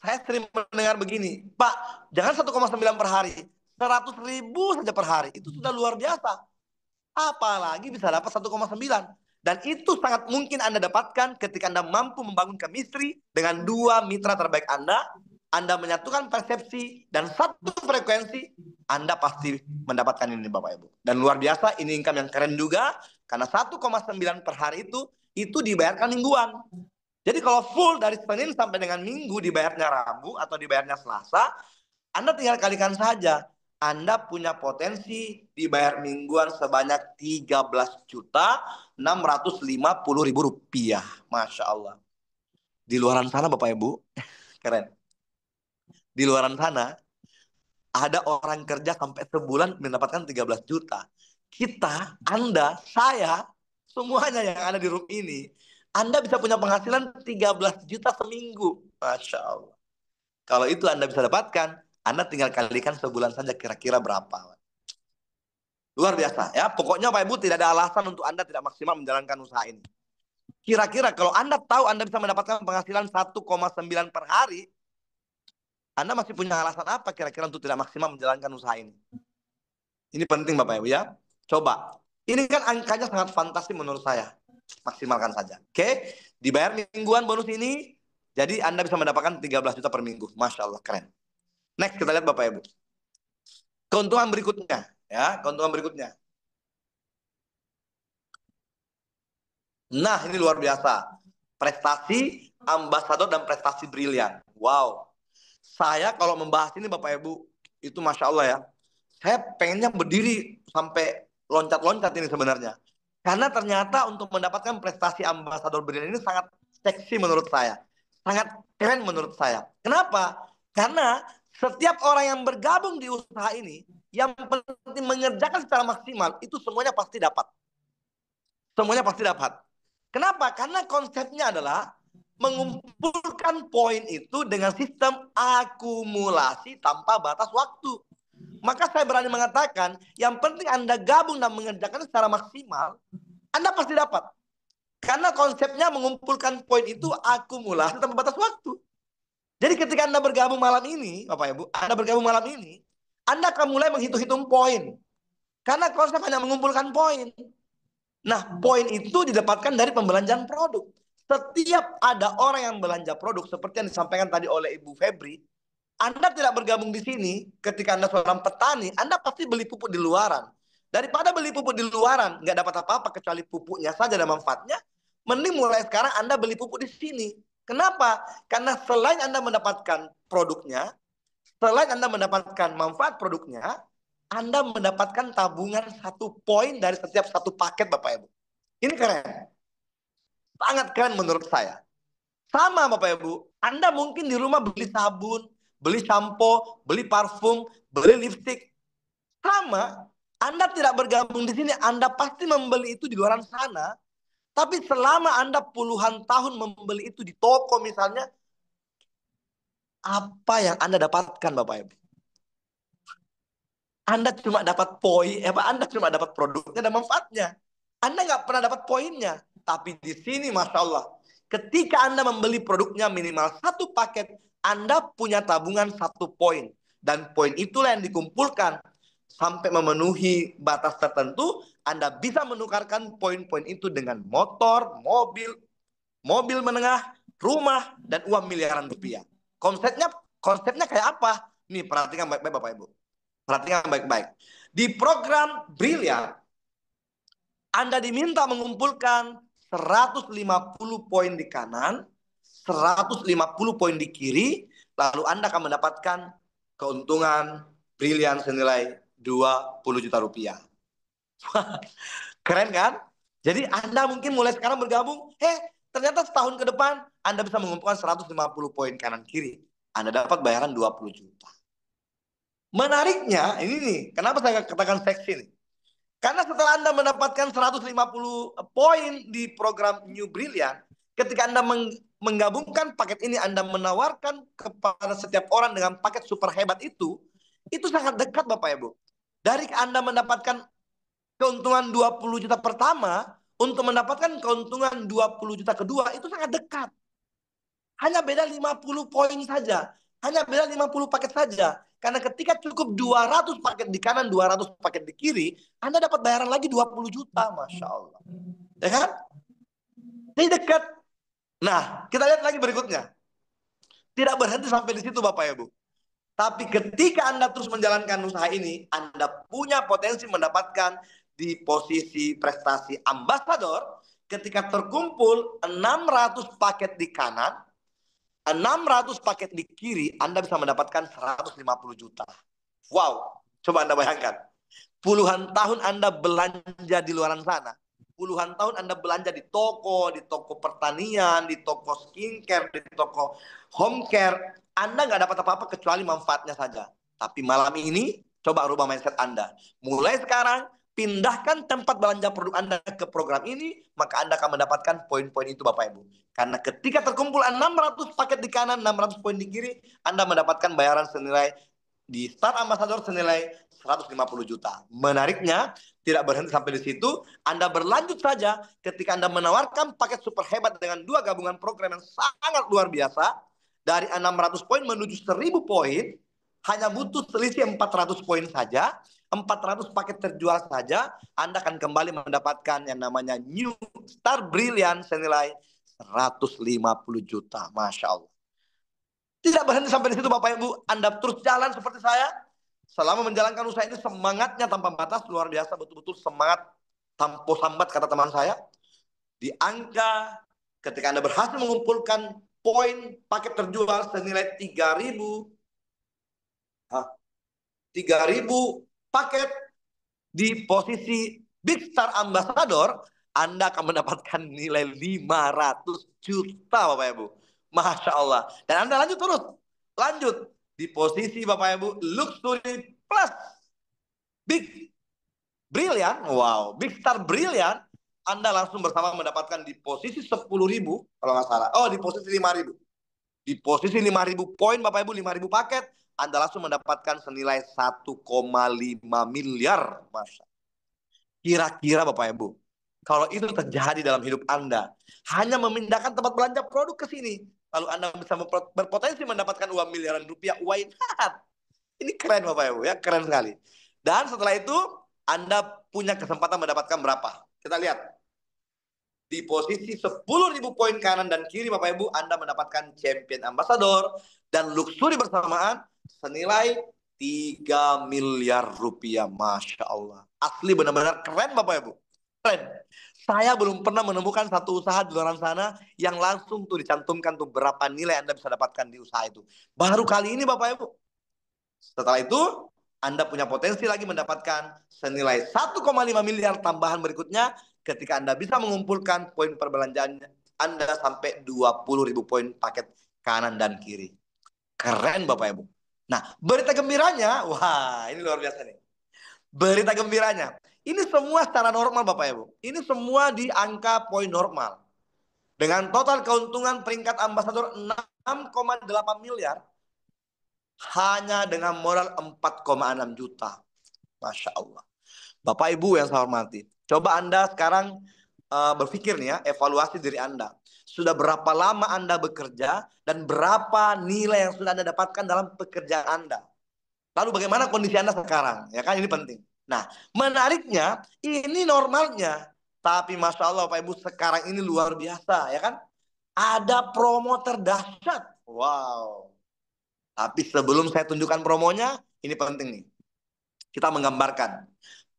Saya sering mendengar begini, Pak, jangan 1,9 per hari. 100.000 saja per hari. Itu sudah luar biasa. Apalagi bisa dapat 1,9. Dan itu sangat mungkin Anda dapatkan ketika Anda mampu membangun chemistry dengan dua mitra terbaik Anda menyatukan persepsi dan satu frekuensi, Anda pasti mendapatkan ini Bapak Ibu. Dan luar biasa, ini income yang keren juga, karena 1,9 per hari itu dibayarkan mingguan. Jadi kalau full dari Senin sampai dengan Minggu dibayarnya Rabu atau dibayarnya Selasa, Anda tinggal kalikan saja. Anda punya potensi dibayar mingguan sebanyak Rp13.650.000. Masya Allah. Di luaran sana Bapak Ibu, keren. Di luaran sana, ada orang kerja sampai sebulan mendapatkan 13 juta. Kita, Anda, saya, semuanya yang ada di room ini, Anda bisa punya penghasilan 13 juta seminggu. Masya Allah. Kalau itu Anda bisa dapatkan, Anda tinggal kalikan sebulan saja kira-kira berapa. Luar biasa ya. Pokoknya Pak Ibu tidak ada alasan untuk Anda tidak maksimal menjalankan usaha ini. Kira-kira kalau Anda tahu Anda bisa mendapatkan penghasilan 1,9 per hari, Anda masih punya alasan apa kira-kira untuk tidak maksimal menjalankan usaha ini? Ini penting Bapak Ibu ya. Coba. Ini kan angkanya sangat fantastis menurut saya. Maksimalkan saja. Oke. Dibayar mingguan bonus ini. Jadi Anda bisa mendapatkan 13 juta per minggu. Masya Allah. Keren. Next kita lihat Bapak Ibu. Keuntungan berikutnya. Ya, keuntungan berikutnya. Nah, ini luar biasa. Prestasi, ambasador, dan prestasi brilian. Wow. Saya kalau membahas ini Bapak Ibu, itu Masya Allah ya. Saya pengennya berdiri sampai loncat-loncat ini sebenarnya. Karena ternyata untuk mendapatkan prestasi ambasador brilian ini sangat seksi menurut saya. Sangat keren menurut saya. Kenapa? Karena setiap orang yang bergabung di usaha ini, yang penting mengerjakan secara maksimal, itu semuanya pasti dapat. Semuanya pasti dapat. Kenapa? Karena konsepnya adalah mengumpulkan poin itu dengan sistem akumulasi tanpa batas waktu. Maka saya berani mengatakan, yang penting Anda gabung dan mengerjakan secara maksimal, Anda pasti dapat. Karena konsepnya mengumpulkan poin itu akumulasi tanpa batas waktu. Jadi ketika Anda bergabung malam ini, Bapak Ibu, Anda bergabung malam ini, Anda akan mulai menghitung-hitung poin. Karena konsep hanya mengumpulkan poin. Nah, poin itu didapatkan dari pembelanjaan produk. Setiap ada orang yang belanja produk, seperti yang disampaikan tadi oleh Ibu Febri, Anda tidak bergabung di sini, ketika Anda seorang petani, Anda pasti beli pupuk di luaran. Daripada beli pupuk di luaran, nggak dapat apa-apa kecuali pupuknya saja dan manfaatnya, mending mulai sekarang Anda beli pupuk di sini. Kenapa? Karena selain Anda mendapatkan produknya, selain Anda mendapatkan manfaat produknya, Anda mendapatkan tabungan 1 poin dari setiap 1 paket Bapak Ibu. Ini keren. Sangat keren menurut saya. Sama Bapak Ibu, Anda mungkin di rumah beli sabun, beli sampo, beli parfum, beli lipstick. Sama, Anda tidak bergabung di sini, Anda pasti membeli itu di luar sana. Tapi selama Anda puluhan tahun membeli itu di toko misalnya, apa yang Anda dapatkan Bapak Ibu? Anda cuma dapat poin, Anda cuma dapat produknya dan manfaatnya. Anda nggak pernah dapat poinnya. Tapi di sini Masya Allah, ketika Anda membeli produknya minimal 1 paket, Anda punya tabungan 1 poin. Dan poin itulah yang dikumpulkan sampai memenuhi batas tertentu, Anda bisa menukarkan poin-poin itu dengan motor, mobil menengah, rumah, dan uang miliaran rupiah. Konsepnya kayak apa? Nih, perhatikan baik-baik Bapak Ibu. Perhatikan baik-baik. Di program Brilian, Anda diminta mengumpulkan 150 poin di kanan, 150 poin di kiri, lalu Anda akan mendapatkan keuntungan Brilian senilai 20 juta rupiah. Keren kan? Jadi Anda mungkin mulai sekarang bergabung, ternyata setahun ke depan Anda bisa mengumpulkan 150 poin kanan kiri. Anda dapat bayaran 20 juta. Menariknya, ini nih, kenapa saya katakan seksi nih? Karena setelah Anda mendapatkan 150 poin di program New Brilliant, ketika Anda menggabungkan paket ini, Anda menawarkan kepada setiap orang dengan paket super hebat itu sangat dekat Bapak Ibu. Dari Anda mendapatkan keuntungan 20 juta pertama, untuk mendapatkan keuntungan 20 juta kedua, itu sangat dekat. Hanya beda 50 poin saja. Hanya beda 50 paket saja. Karena ketika cukup 200 paket di kanan, 200 paket di kiri, Anda dapat bayaran lagi 20 juta. Masya Allah. Ya kan? Ini dekat. Nah, kita lihat lagi berikutnya. Tidak berhenti sampai di situ Bapak Ibu. Tapi ketika Anda terus menjalankan usaha ini, Anda punya potensi mendapatkan di posisi prestasi ambasador ketika terkumpul 600 paket di kanan, 600 paket di kiri, Anda bisa mendapatkan 150 juta. Wow, coba Anda bayangkan. Puluhan tahun Anda belanja di luar sana. Puluhan tahun Anda belanja di toko pertanian, di toko skincare, di toko home care. Anda nggak dapat apa-apa kecuali manfaatnya saja. Tapi malam ini, coba rubah mindset Anda. Mulai sekarang, pindahkan tempat belanja produk Anda ke program ini, maka Anda akan mendapatkan poin-poin itu Bapak Ibu. Karena ketika terkumpul 600 paket di kanan, 600 poin di kiri, Anda mendapatkan bayaran senilai di Star Ambassador senilai 150 juta. Menariknya, tidak berhenti sampai di situ. Anda berlanjut saja ketika Anda menawarkan paket super hebat dengan 2 gabungan program yang sangat luar biasa. Dari 600 poin menuju 1000 poin, hanya butuh selisih 400 poin saja. 400 paket terjual saja, Anda akan kembali mendapatkan yang namanya New Star Brilliant senilai 150 juta. Masya Allah. Tidak berhenti sampai di situ Bapak Ibu. Anda terus jalan seperti saya. Selama menjalankan usaha ini semangatnya tanpa batas, luar biasa, betul-betul semangat tanpa sambat kata teman saya. Di angka ketika Anda berhasil mengumpulkan poin paket terjual senilai 3.000 paket di posisi Big Star Ambassador, Anda akan mendapatkan nilai 500 juta Bapak Ibu. Masya Allah. Dan Anda lanjut terus. Lanjut. Di posisi Bapak Ibu Luxury Plus Big Brilliant. Wow. Big Star Brilliant. Anda langsung bersama mendapatkan di posisi 10.000 kalau nggak salah. Oh, di posisi 5.000. Di posisi 5.000 poin Bapak Ibu, 5.000 paket, Anda langsung mendapatkan senilai 1,5 miliar. Masya. Kira-kira Bapak Ibu, kalau itu terjadi dalam hidup Anda, hanya memindahkan tempat belanja produk ke sini, lalu Anda bisa berpotensi mendapatkan uang miliaran rupiah. Why not? Ini keren Bapak Ibu ya, keren sekali. Dan setelah itu, Anda punya kesempatan mendapatkan berapa? Kita lihat. Di posisi 10.000 poin kanan dan kiri Bapak Ibu, Anda mendapatkan champion ambassador dan luxury bersamaan senilai 3 miliar rupiah. Masya Allah. Asli benar-benar keren Bapak Ibu. Keren. Saya belum pernah menemukan satu usaha di luar sana yang langsung tuh dicantumkan tuh berapa nilai Anda bisa dapatkan di usaha itu. Baru kali ini Bapak Ibu. Setelah itu, Anda punya potensi lagi mendapatkan senilai 1,5 miliar tambahan berikutnya ketika Anda bisa mengumpulkan poin perbelanjaan Anda sampai 20.000 poin paket kanan dan kiri. Keren Bapak Ibu. Nah, berita gembiranya, wah ini luar biasa nih. Berita gembiranya, ini semua secara normal Bapak Ibu. Ini semua di angka poin normal. Dengan total keuntungan peringkat ambasador 6,8 miliar, hanya dengan modal 4,6 juta. Masya Allah. Bapak Ibu yang saya hormati, coba Anda sekarang berpikir nih ya, evaluasi diri Anda. Sudah berapa lama Anda bekerja dan berapa nilai yang sudah Anda dapatkan dalam pekerjaan Anda. Lalu bagaimana kondisi Anda sekarang? Ya kan ini penting. Nah, menariknya ini normalnya. Tapi Masya Allah Bapak Ibu sekarang ini luar biasa ya kan. Ada promo terdahsyat. Wow. Tapi sebelum saya tunjukkan promonya, ini penting nih. Kita menggambarkan.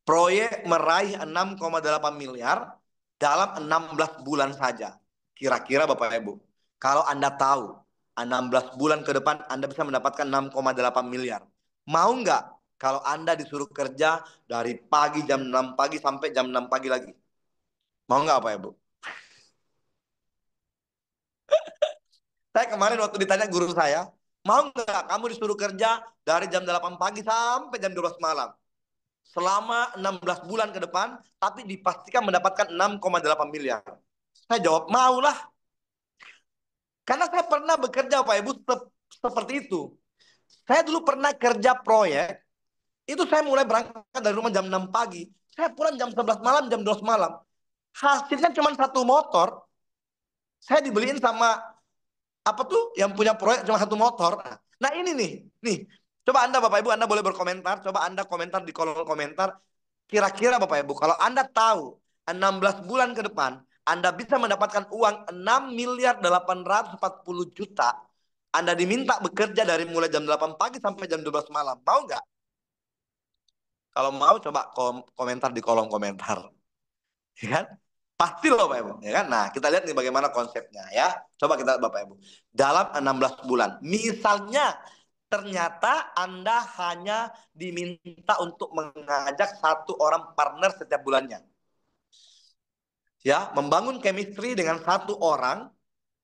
Proyek meraih 6,8 miliar dalam 16 bulan saja. Kira-kira Bapak Ibu, kalau Anda tahu 16 bulan ke depan Anda bisa mendapatkan 6,8 miliar. Mau nggak kalau Anda disuruh kerja dari pagi jam 6 pagi sampai jam 6 pagi lagi? Mau nggak Bapak Ibu? Saya kemarin waktu ditanya guru saya, mau nggak kamu disuruh kerja dari jam 8 pagi sampai jam 12 malam? Selama 16 bulan ke depan, tapi dipastikan mendapatkan 6,8 miliar. Saya jawab, maulah. Karena saya pernah bekerja Bapak Ibu seperti itu. Saya dulu pernah kerja proyek, itu saya mulai berangkat dari rumah jam 6 pagi. Saya pulang jam 11 malam, jam 12 malam. Hasilnya cuma satu motor. Saya dibeliin sama apa tuh yang punya proyek cuma satu motor. Nah ini nih. Coba Anda Bapak Ibu, Anda boleh berkomentar. Coba Anda komentar di kolom komentar. Kira-kira Bapak Ibu, kalau Anda tahu 16 bulan ke depan, Anda bisa mendapatkan uang 6.840.000.000. Anda diminta bekerja dari mulai jam 8 pagi sampai jam 12 malam. Mau nggak? Kalau mau coba komentar di kolom komentar. Ya kan? Pasti loh Bapak Ibu, ya kan? Nah, kita lihat nih bagaimana konsepnya ya. Coba kita lihat Bapak Ibu. Dalam 16 bulan, misalnya ternyata Anda hanya diminta untuk mengajak satu orang partner setiap bulannya. Ya, membangun chemistry dengan satu orang.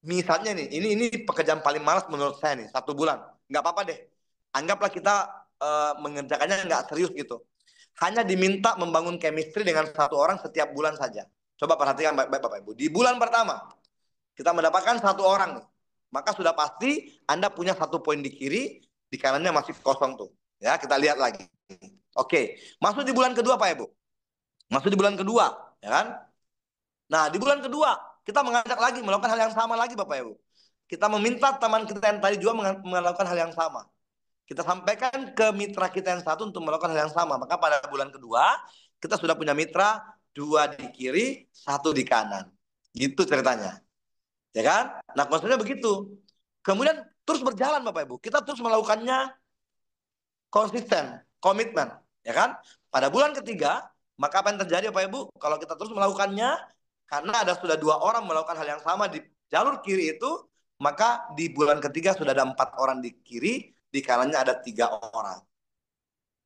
Misalnya nih, ini pekerjaan paling malas menurut saya nih, 1 bulan. Nggak apa-apa deh. Anggaplah kita mengerjakannya nggak serius gitu. Hanya diminta membangun chemistry dengan satu orang setiap bulan saja. Coba perhatikan baik-baik Bapak Ibu. Di bulan pertama, kita mendapatkan satu orang nih. Maka sudah pasti Anda punya 1 poin di kiri, di kanannya masih kosong tuh. Ya, kita lihat lagi. Oke, masuk di bulan kedua Pak Ibu. Masuk di bulan kedua, ya kan? Nah, di bulan kedua, kita mengajak lagi, melakukan hal yang sama lagi Bapak Ibu. Kita meminta teman kita yang tadi juga melakukan hal yang sama. Kita sampaikan ke mitra kita yang satu untuk melakukan hal yang sama. Maka pada bulan kedua, kita sudah punya mitra 2 di kiri, 1 di kanan. Gitu ceritanya. Ya kan? Nah, konsepnya begitu. Kemudian terus berjalan Bapak Ibu. Kita terus melakukannya konsisten, komitmen. Ya kan? Pada bulan ketiga, maka apa yang terjadi Bapak Ibu? Kalau kita terus melakukannya, karena ada sudah 2 orang melakukan hal yang sama di jalur kiri itu, maka di bulan ketiga sudah ada 4 orang di kiri, di kanannya ada 3 orang.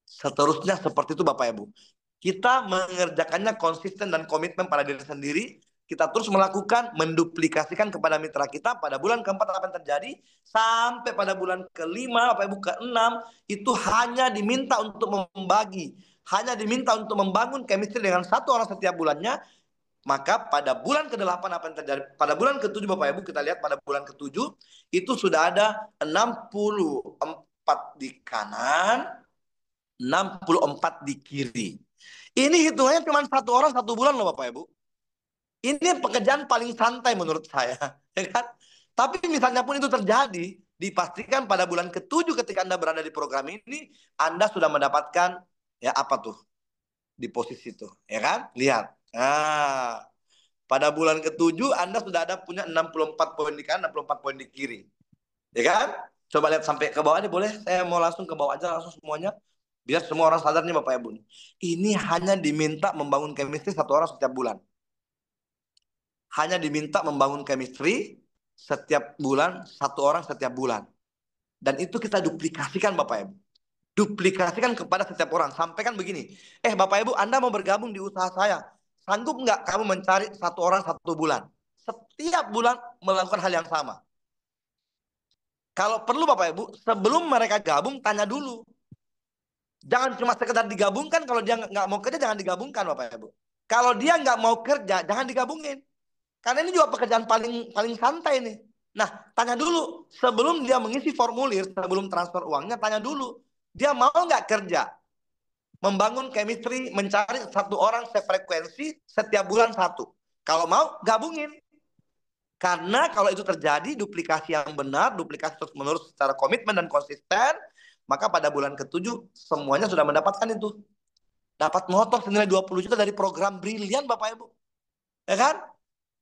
Seterusnya seperti itu Bapak Ibu. Kita mengerjakannya konsisten dan komitmen pada diri sendiri. Kita terus melakukan, menduplikasikan kepada mitra kita. Pada bulan keempat apa yang terjadi? Sampai pada bulan kelima, Bapak Ibu, ke-6, itu hanya diminta untuk membagi. Hanya diminta untuk membangun chemistry dengan satu orang setiap bulannya. Maka pada bulan ke-8 apa yang terjadi? Pada bulan ke-7 Bapak Ibu, kita lihat pada bulan ke-7 itu sudah ada 64 di kanan, 64 di kiri. Ini hitungannya cuma 1 orang 1 bulan loh Bapak Ibu. Ini pekerjaan paling santai menurut saya, ya kan? Tapi misalnya pun itu terjadi, dipastikan pada bulan ke-7 ketika Anda berada di program ini, Anda sudah mendapatkan ya apa tuh di posisi itu, ya kan? Lihat. Nah, pada bulan ke-7 Anda sudah ada punya 64 poin di kanan, 64 poin di kiri. Ya kan? Coba lihat sampai ke bawah aja boleh. Saya mau langsung ke bawah aja langsung semuanya. Biar semua orang sadar nih Bapak Ibu. Ini hanya diminta membangun chemistry 1 orang setiap bulan. Hanya diminta membangun chemistry setiap bulan, 1 orang setiap bulan. Dan itu kita duplikasikan Bapak Ibu. Duplikasikan kepada setiap orang. Sampaikan begini. Bapak Ibu, Anda mau bergabung di usaha saya. Sanggup nggak kamu mencari 1 orang 1 bulan? Setiap bulan melakukan hal yang sama. Kalau perlu Bapak Ibu, sebelum mereka gabung, tanya dulu. Jangan cuma sekedar digabungkan. Kalau dia nggak mau kerja, jangan digabungkan Bapak Ibu. Kalau dia nggak mau kerja, jangan digabungin. Karena ini juga pekerjaan paling santai nih. Nah, tanya dulu. Sebelum dia mengisi formulir, sebelum transfer uangnya, tanya dulu. Dia mau nggak kerja? Membangun chemistry, mencari 1 orang sefrekuensi setiap bulan 1. Kalau mau, gabungin. Karena kalau itu terjadi, duplikasi yang benar, duplikasi terus-menerus secara komitmen dan konsisten, maka pada bulan ke-7 semuanya sudah mendapatkan itu. Dapat motor senilai 20 juta dari program Brilian Bapak Ibu. Ya kan?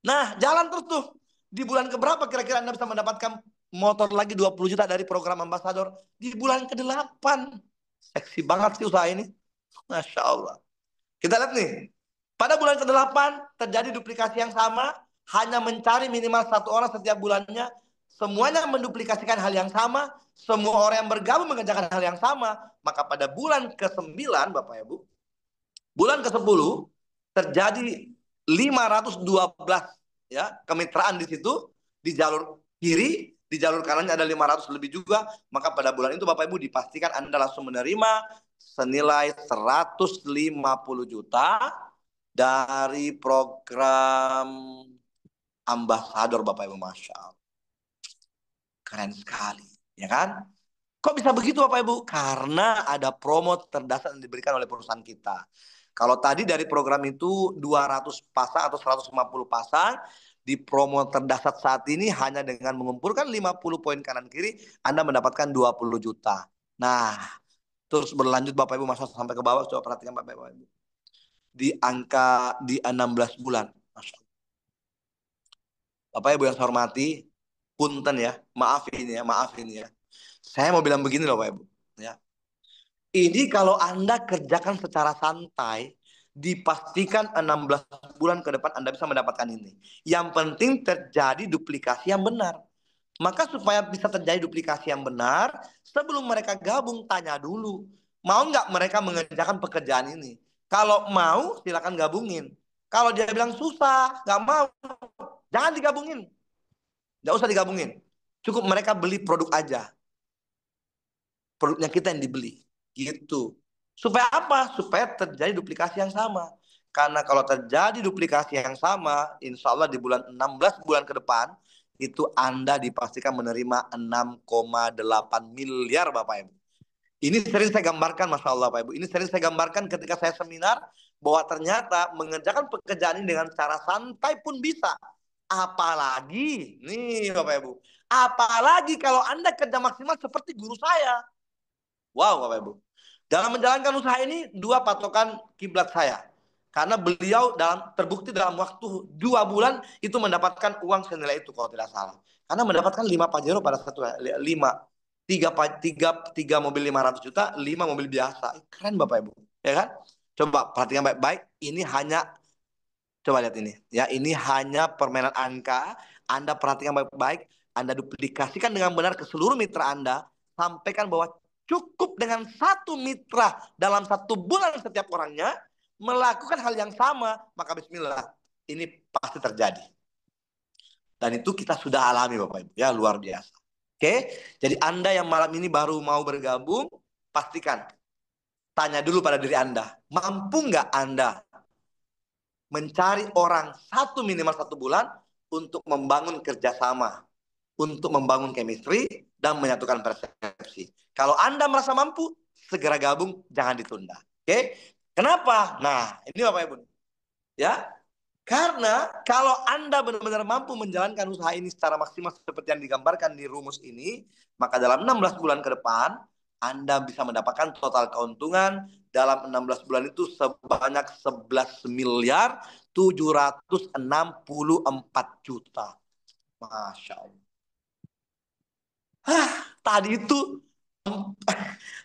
Nah, jalan terus tuh. Di bulan keberapa kira-kira Anda bisa mendapatkan motor lagi 20 juta dari program Ambasador? Di bulan ke-8. Seksi banget sih usaha ini. Masya Allah. Kita lihat nih. Pada bulan ke-8 terjadi duplikasi yang sama. Hanya mencari minimal 1 orang setiap bulannya. Semuanya menduplikasikan hal yang sama. Semua orang yang bergabung mengerjakan hal yang sama. Maka pada bulan ke-9 Bapak Ibu. Bulan ke-10 terjadi 512 ya kemitraan di situ. Di jalur kiri, di jalur kanannya ada 500 lebih juga. Maka pada bulan itu Bapak Ibu dipastikan Anda langsung menerima senilai 150 juta dari program Ambasador Bapak Ibu. Masya Allah. Keren sekali, ya kan? Kok bisa begitu Bapak Ibu? Karena ada promo terdasar yang diberikan oleh perusahaan kita. Kalau tadi dari program itu 200 pasang atau 150 pasang, di promo terdasar saat ini hanya dengan mengumpulkan 50 poin kanan kiri, Anda mendapatkan 20 juta. Nah, terus berlanjut Bapak Ibu, masuk sampai ke bawah, coba perhatikan Bapak Ibu. Di angka di 16 bulan. Masya Allah. Bapak Ibu yang saya hormati, punten ya, maaf ini ya. Saya mau bilang begini loh Bapak Ibu, ya. Ini kalau Anda kerjakan secara santai, dipastikan 16 bulan ke depan Anda bisa mendapatkan ini. Yang penting terjadi duplikasi yang benar. Maka supaya bisa terjadi duplikasi yang benar, sebelum mereka gabung, tanya dulu. Mau nggak mereka mengerjakan pekerjaan ini? Kalau mau, silakan gabungin. Kalau dia bilang susah, nggak mau, jangan digabungin. Nggak usah digabungin. Cukup mereka beli produk aja. Produknya kita yang dibeli. Gitu. Supaya apa? Supaya terjadi duplikasi yang sama. Karena kalau terjadi duplikasi yang sama, insya Allah di bulan 16 bulan ke depan, itu Anda dipastikan menerima 6,8 miliar Bapak Ibu. Ini sering saya gambarkan, Masya Allah Bapak Ibu. Ini sering saya gambarkan ketika saya seminar, bahwa ternyata mengerjakan pekerjaan ini dengan cara santai pun bisa. Apalagi, nih Bapak Ibu, apalagi kalau Anda kerja maksimal seperti guru saya. Wow Bapak Ibu. Dalam menjalankan usaha ini, dua patokan kiblat saya. Karena beliau terbukti dalam waktu 2 bulan itu mendapatkan uang senilai itu kalau tidak salah. Karena mendapatkan 5 Pajero pada satu 5. 3 mobil 500 juta, 5 mobil biasa. Keren Bapak Ibu. Ya kan? Coba perhatikan baik-baik. Ini hanya, coba lihat ini. Ya, ini hanya permainan angka. Anda perhatikan baik-baik. Anda duplikasikan dengan benar ke seluruh mitra Anda. Sampaikan bahwa cukup dengan 1 mitra dalam 1 bulan setiap orangnya melakukan hal yang sama, maka bismillah, ini pasti terjadi. Dan itu kita sudah alami Bapak Ibu, ya luar biasa. Oke, jadi Anda yang malam ini baru mau bergabung, pastikan, tanya dulu pada diri Anda, mampu nggak Anda mencari orang minimal 1 bulan untuk membangun kerjasama, untuk membangun chemistry, dan menyatukan persepsi. Kalau Anda merasa mampu, segera gabung, jangan ditunda. Oke? Kenapa? Nah, ini Bapak Ibu. Ya, karena kalau Anda benar-benar mampu menjalankan usaha ini secara maksimal seperti yang digambarkan di rumus ini, maka dalam 16 bulan ke depan, Anda bisa mendapatkan total keuntungan dalam 16 bulan itu sebanyak 11 miliar 764 juta. Masya Allah. Tadi itu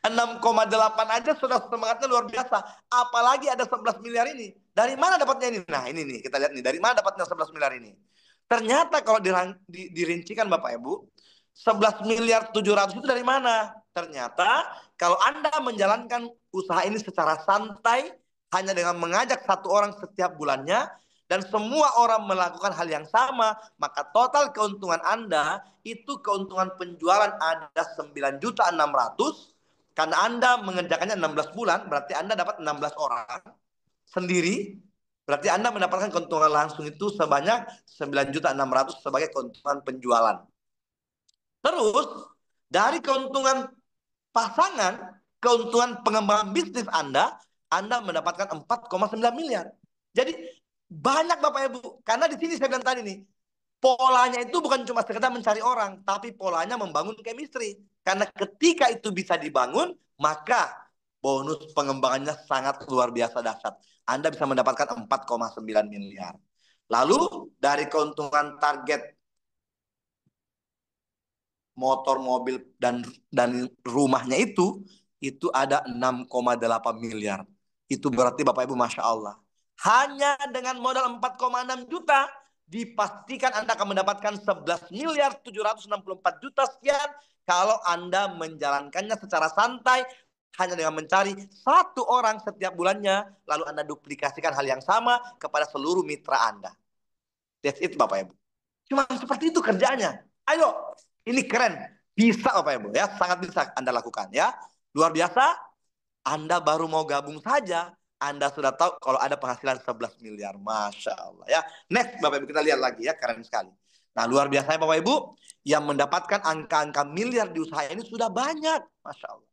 6,8 aja sudah semangatnya luar biasa. Apalagi ada 11 miliar ini. Dari mana dapatnya ini? Nah ini nih, kita lihat nih. Dari mana dapatnya 11 miliar ini? Ternyata kalau dirincikan Bapak Ibu, 11 miliar 700 itu dari mana? Ternyata kalau Anda menjalankan usaha ini secara santai, hanya dengan mengajak 1 orang setiap bulannya, dan semua orang melakukan hal yang sama, maka total keuntungan Anda itu keuntungan penjualan ada 9.600.000, karena Anda mengerjakannya 16 bulan, berarti Anda dapat 16 orang sendiri, berarti Anda mendapatkan keuntungan langsung itu sebanyak 9.600.000 sebagai keuntungan penjualan. Terus dari keuntungan pasangan, keuntungan pengembangan bisnis Anda mendapatkan 4,9 miliar. Jadi banyak Bapak Ibu, karena di sini saya bilang tadi nih, polanya itu bukan cuma sekedar mencari orang, tapi polanya membangun chemistry. Karena ketika itu bisa dibangun, maka bonus pengembangannya sangat luar biasa dahsyat. Anda bisa mendapatkan 4,9 miliar. Lalu dari keuntungan target motor, mobil, dan rumahnya itu ada 6,8 miliar. Itu berarti Bapak Ibu Masya Allah. Hanya dengan modal 4,6 juta, dipastikan Anda akan mendapatkan 11 miliar 764 juta sekian kalau Anda menjalankannya secara santai, hanya dengan mencari 1 orang setiap bulannya, lalu Anda duplikasikan hal yang sama kepada seluruh mitra Anda. That's it Bapak Ibu. Cuma seperti itu kerjanya. Ayo, ini keren. Bisa Bapak Ibu ya, sangat bisa Anda lakukan ya. Luar biasa. Anda baru mau gabung saja, Anda sudah tahu kalau ada penghasilan 11 miliar. Masya Allah ya. Next Bapak Ibu, kita lihat lagi ya, keren sekali. Nah luar biasa Bapak Ibu. yang mendapatkan angka-angka miliar di usaha ini sudah banyak, Masya Allah.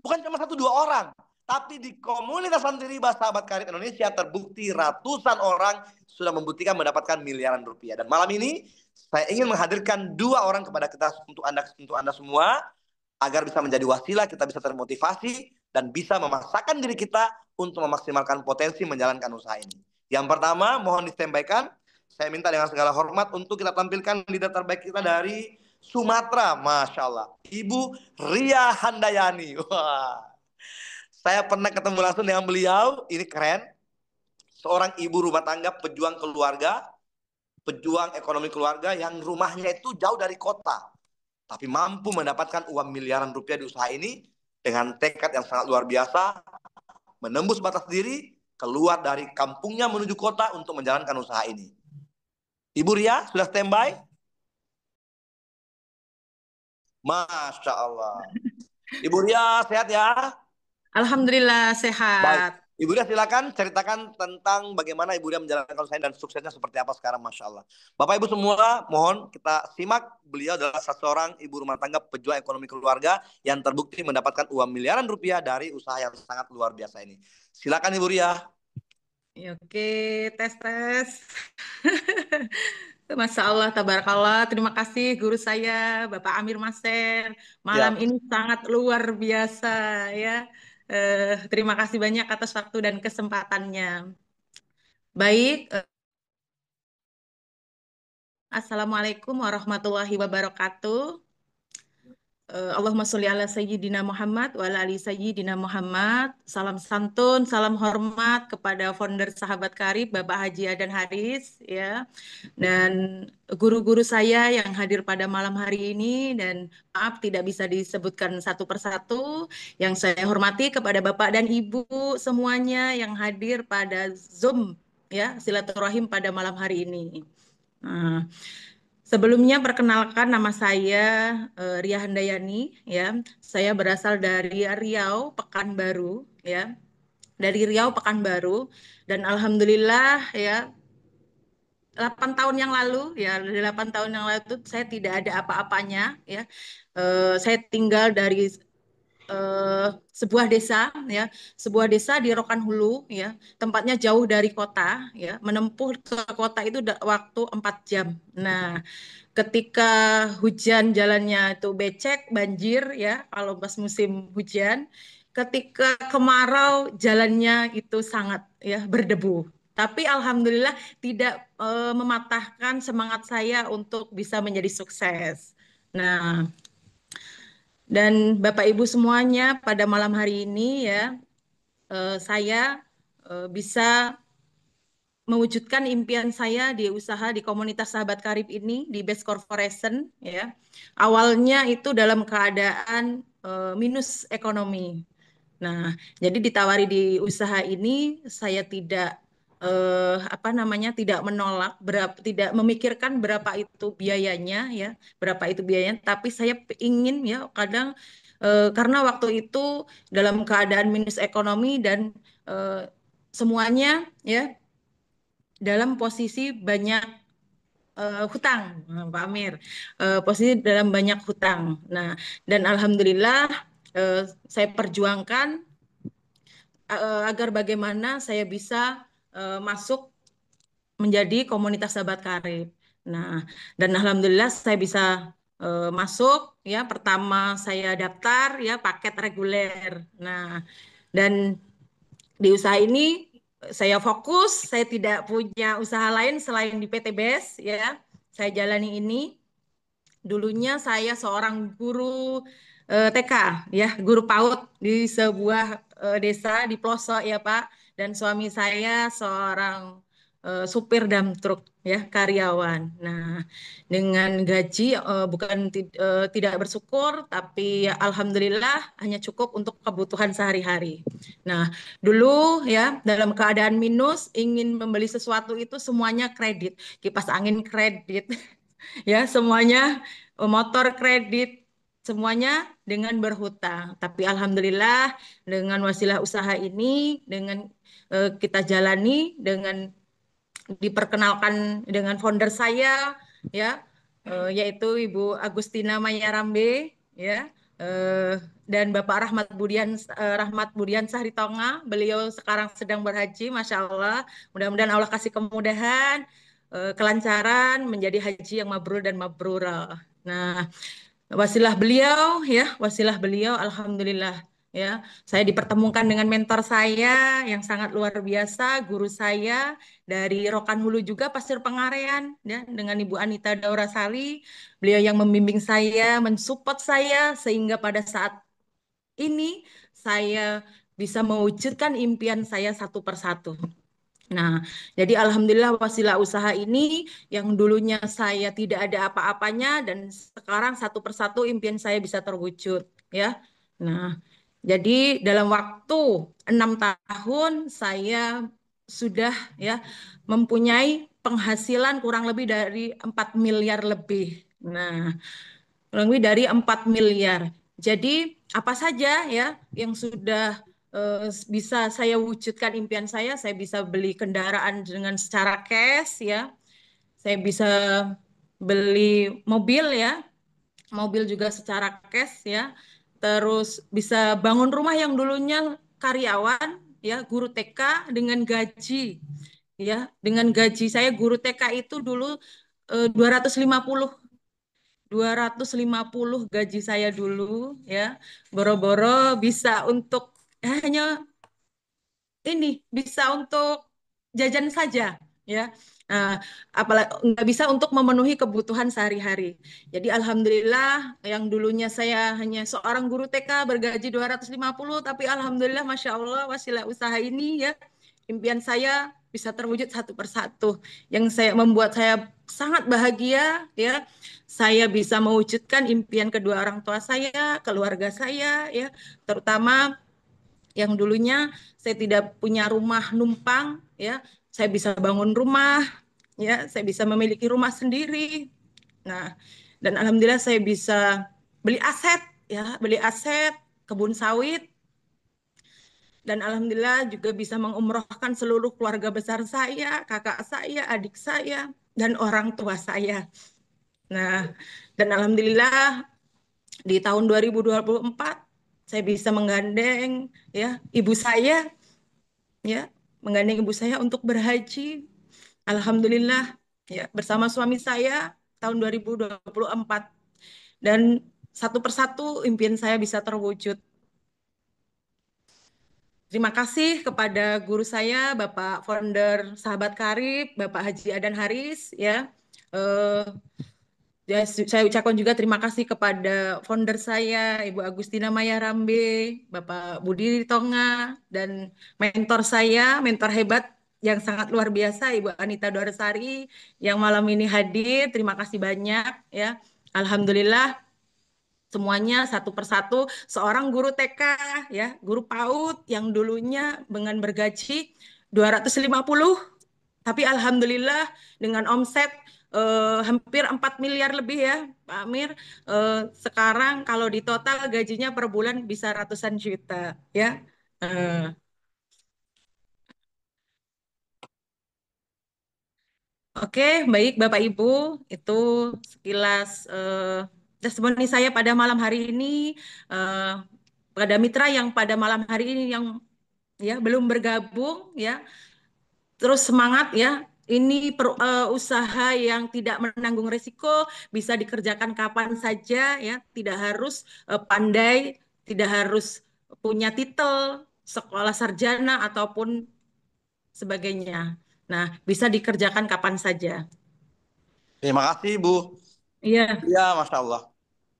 Bukan cuma 1-2 orang, tapi di komunitas anti riba Sahabat Karib Indonesia terbukti ratusan orang sudah membuktikan mendapatkan miliaran rupiah. Dan malam ini saya ingin menghadirkan 2 orang kepada kita untuk anda semua agar bisa menjadi wasilah, kita bisa termotivasi dan bisa memaksakan diri kita untuk memaksimalkan potensi menjalankan usaha ini. Yang pertama, mohon disampaikan, saya minta dengan segala hormat untuk kita tampilkan leader terbaik kita dari Sumatera, Masya Allah, Ibu Ria Handayani. Wah, saya pernah ketemu langsung dengan beliau, ini keren. Seorang ibu rumah tangga, pejuang keluarga, pejuang ekonomi keluarga yang rumahnya itu jauh dari kota, tapi mampu mendapatkan uang miliaran rupiah di usaha ini dengan tekad yang sangat luar biasa, menembus batas diri, keluar dari kampungnya menuju kota untuk menjalankan usaha ini. Ibu Ria, sudah standby? Masya Allah. Ibu Ria, sehat ya? Alhamdulillah sehat. Baik. Ibu Ria silakan ceritakan tentang bagaimana Ibu Ria menjalankan usaha dan suksesnya seperti apa sekarang, Masya Allah. Bapak Ibu semua, mohon kita simak. Beliau adalah seorang ibu rumah tangga pejuang ekonomi keluarga yang terbukti mendapatkan uang miliaran rupiah dari usaha yang sangat luar biasa ini. Silakan Ibu Ria. Oke, tes. Masya Allah, tabarakallah. Terima kasih guru saya, Bapak Amir Maser. Malam ini sangat luar biasa ya. Terima kasih banyak atas waktu dan kesempatannya. Baik. Assalamualaikum warahmatullahi wabarakatuh. Allahumma sholli ala sayyidina Muhammad wa ala ali sayyidina Muhammad. Salam santun, salam hormat kepada founder Sahabat Karib Bapak Haji Adan Haris ya. Dan guru-guru saya yang hadir pada malam hari ini, dan maaf tidak bisa disebutkan satu persatu. Yang saya hormati kepada Bapak dan Ibu semuanya yang hadir pada Zoom ya, silaturahim pada malam hari ini. Sebelumnya perkenalkan, nama saya Ria Handayani ya. Saya berasal dari Riau, Pekanbaru ya. Dari Riau, Pekanbaru, dan alhamdulillah ya 8 tahun yang lalu ya, 8 tahun yang lalu itu saya tidak ada apa-apanya ya. Saya tinggal dari sebuah desa ya, sebuah desa di Rokan Hulu ya, tempatnya jauh dari kota ya, menempuh ke kota itu waktu 4 jam. Nah, ketika hujan jalannya itu becek, banjir ya, kalau pas musim hujan. Ketika kemarau jalannya itu sangat ya berdebu. Tapi alhamdulillah tidak mematahkan semangat saya untuk bisa menjadi sukses. Nah, dan Bapak Ibu semuanya, pada malam hari ini ya, saya bisa mewujudkan impian saya di usaha di komunitas Sahabat Karib ini di Best Corporation ya. Awalnya itu dalam keadaan minus ekonomi. Nah, jadi ditawari di usaha ini, saya tidak tidak menolak, tidak memikirkan berapa itu biayanya ya, tapi saya ingin ya, kadang karena waktu itu dalam keadaan minus ekonomi dan semuanya ya dalam posisi banyak hutang, Pak Amir, posisi dalam banyak hutang. Nah, dan alhamdulillah saya perjuangkan agar bagaimana saya bisa masuk menjadi komunitas Sahabat Karib. Nah, dan alhamdulillah saya bisa masuk ya. Pertama saya daftar ya paket reguler. Nah, dan di usaha ini saya fokus, saya tidak punya usaha lain selain di PT BES ya. Saya jalani ini. Dulunya saya seorang guru TK ya, guru PAUD di sebuah desa di pelosok ya Pak, dan suami saya seorang supir dump truk ya, karyawan. Nah, dengan gaji bukan tidak bersyukur, tapi ya, alhamdulillah hanya cukup untuk kebutuhan sehari-hari. Nah, dulu ya dalam keadaan minus, ingin membeli sesuatu itu semuanya kredit, kipas angin kredit ya, semuanya motor kredit, semuanya dengan berhutang. Tapi alhamdulillah dengan wasilah usaha ini, dengan kita jalani, dengan diperkenalkan dengan founder saya ya, yaitu Ibu Agustina Mayarambe, ya, dan Bapak Rahmat Budian Sahritonga. Beliau sekarang sedang berhaji, Masya Allah. Mudah-mudahan Allah kasih kemudahan, kelancaran, menjadi haji yang mabrur dan mabrurah. Nah, wasilah beliau, alhamdulillah, ya, saya dipertemukan dengan mentor saya yang sangat luar biasa, guru saya dari Rokan Hulu juga, Pasir Pengarean, ya, dengan Ibu Anita Daurasali. Beliau yang membimbing saya, mensupport saya, sehingga pada saat ini saya bisa mewujudkan impian saya satu persatu. Nah, jadi alhamdulillah wasilah usaha ini yang dulunya saya tidak ada apa-apanya dan sekarang satu persatu impian saya bisa terwujud, ya. Nah, jadi dalam waktu 6 tahun saya sudah, ya, mempunyai penghasilan kurang lebih dari 4 miliar lebih. Nah, kurang lebih dari 4 miliar. Jadi apa saja, ya, yang sudah bisa saya wujudkan impian saya bisa beli kendaraan dengan secara cash, ya. Saya bisa beli mobil, ya. Mobil juga secara cash, ya. Terus bisa bangun rumah yang dulunya karyawan, ya, guru TK dengan gaji, ya. Dengan gaji saya guru TK itu dulu 250 gaji saya dulu, ya. Boro-boro bisa untuk hanya ini, bisa untuk jajan saja, ya. Nah, apalagi nggak bisa untuk memenuhi kebutuhan sehari-hari. Jadi alhamdulillah yang dulunya saya hanya seorang guru TK bergaji 250, tapi alhamdulillah Masya Allah wasilah usaha ini, ya, impian saya bisa terwujud satu persatu. Yang membuat saya sangat bahagia, ya. Saya bisa mewujudkan impian kedua orang tua saya, keluarga saya, ya, terutama yang dulunya saya tidak punya rumah numpang, ya, saya bisa bangun rumah, ya, saya bisa memiliki rumah sendiri. Nah, dan alhamdulillah saya bisa beli aset, ya, beli aset kebun sawit, dan alhamdulillah juga bisa mengumrohkan seluruh keluarga besar saya, kakak saya, adik saya, dan orang tua saya. Nah, dan alhamdulillah di tahun 2024 saya bisa menggandeng, ya, ibu saya, ya, menggandeng ibu saya untuk berhaji. Alhamdulillah, ya, bersama suami saya tahun 2024, dan satu persatu impian saya bisa terwujud. Terima kasih kepada guru saya, Bapak Founder Sahabat Karib, Bapak Haji Adan Haris, ya. Ya, saya ucapkan juga terima kasih kepada founder saya, Ibu Agustina Mayarambe, Bapak Budi Tonga, dan mentor saya, mentor hebat yang sangat luar biasa, Ibu Anita Dorsari, yang malam ini hadir. Terima kasih banyak, ya. Alhamdulillah, semuanya satu persatu seorang guru TK, ya, guru PAUD yang dulunya dengan bergaji 250, tapi alhamdulillah dengan omset hampir 4 miliar lebih, ya, Pak Amir. Sekarang kalau di total gajinya per bulan bisa ratusan juta, ya. Oke, baik Bapak Ibu, itu sekilas testimoni saya pada malam hari ini. Pada mitra yang pada malam hari ini yang, ya, belum bergabung, ya, terus semangat, ya. Ini usaha yang tidak menanggung risiko, bisa dikerjakan kapan saja, ya. Tidak harus pandai, tidak harus punya titel sekolah sarjana ataupun sebagainya. Nah, bisa dikerjakan kapan saja. Terima kasih, Bu. Iya. Iya, Masya Allah.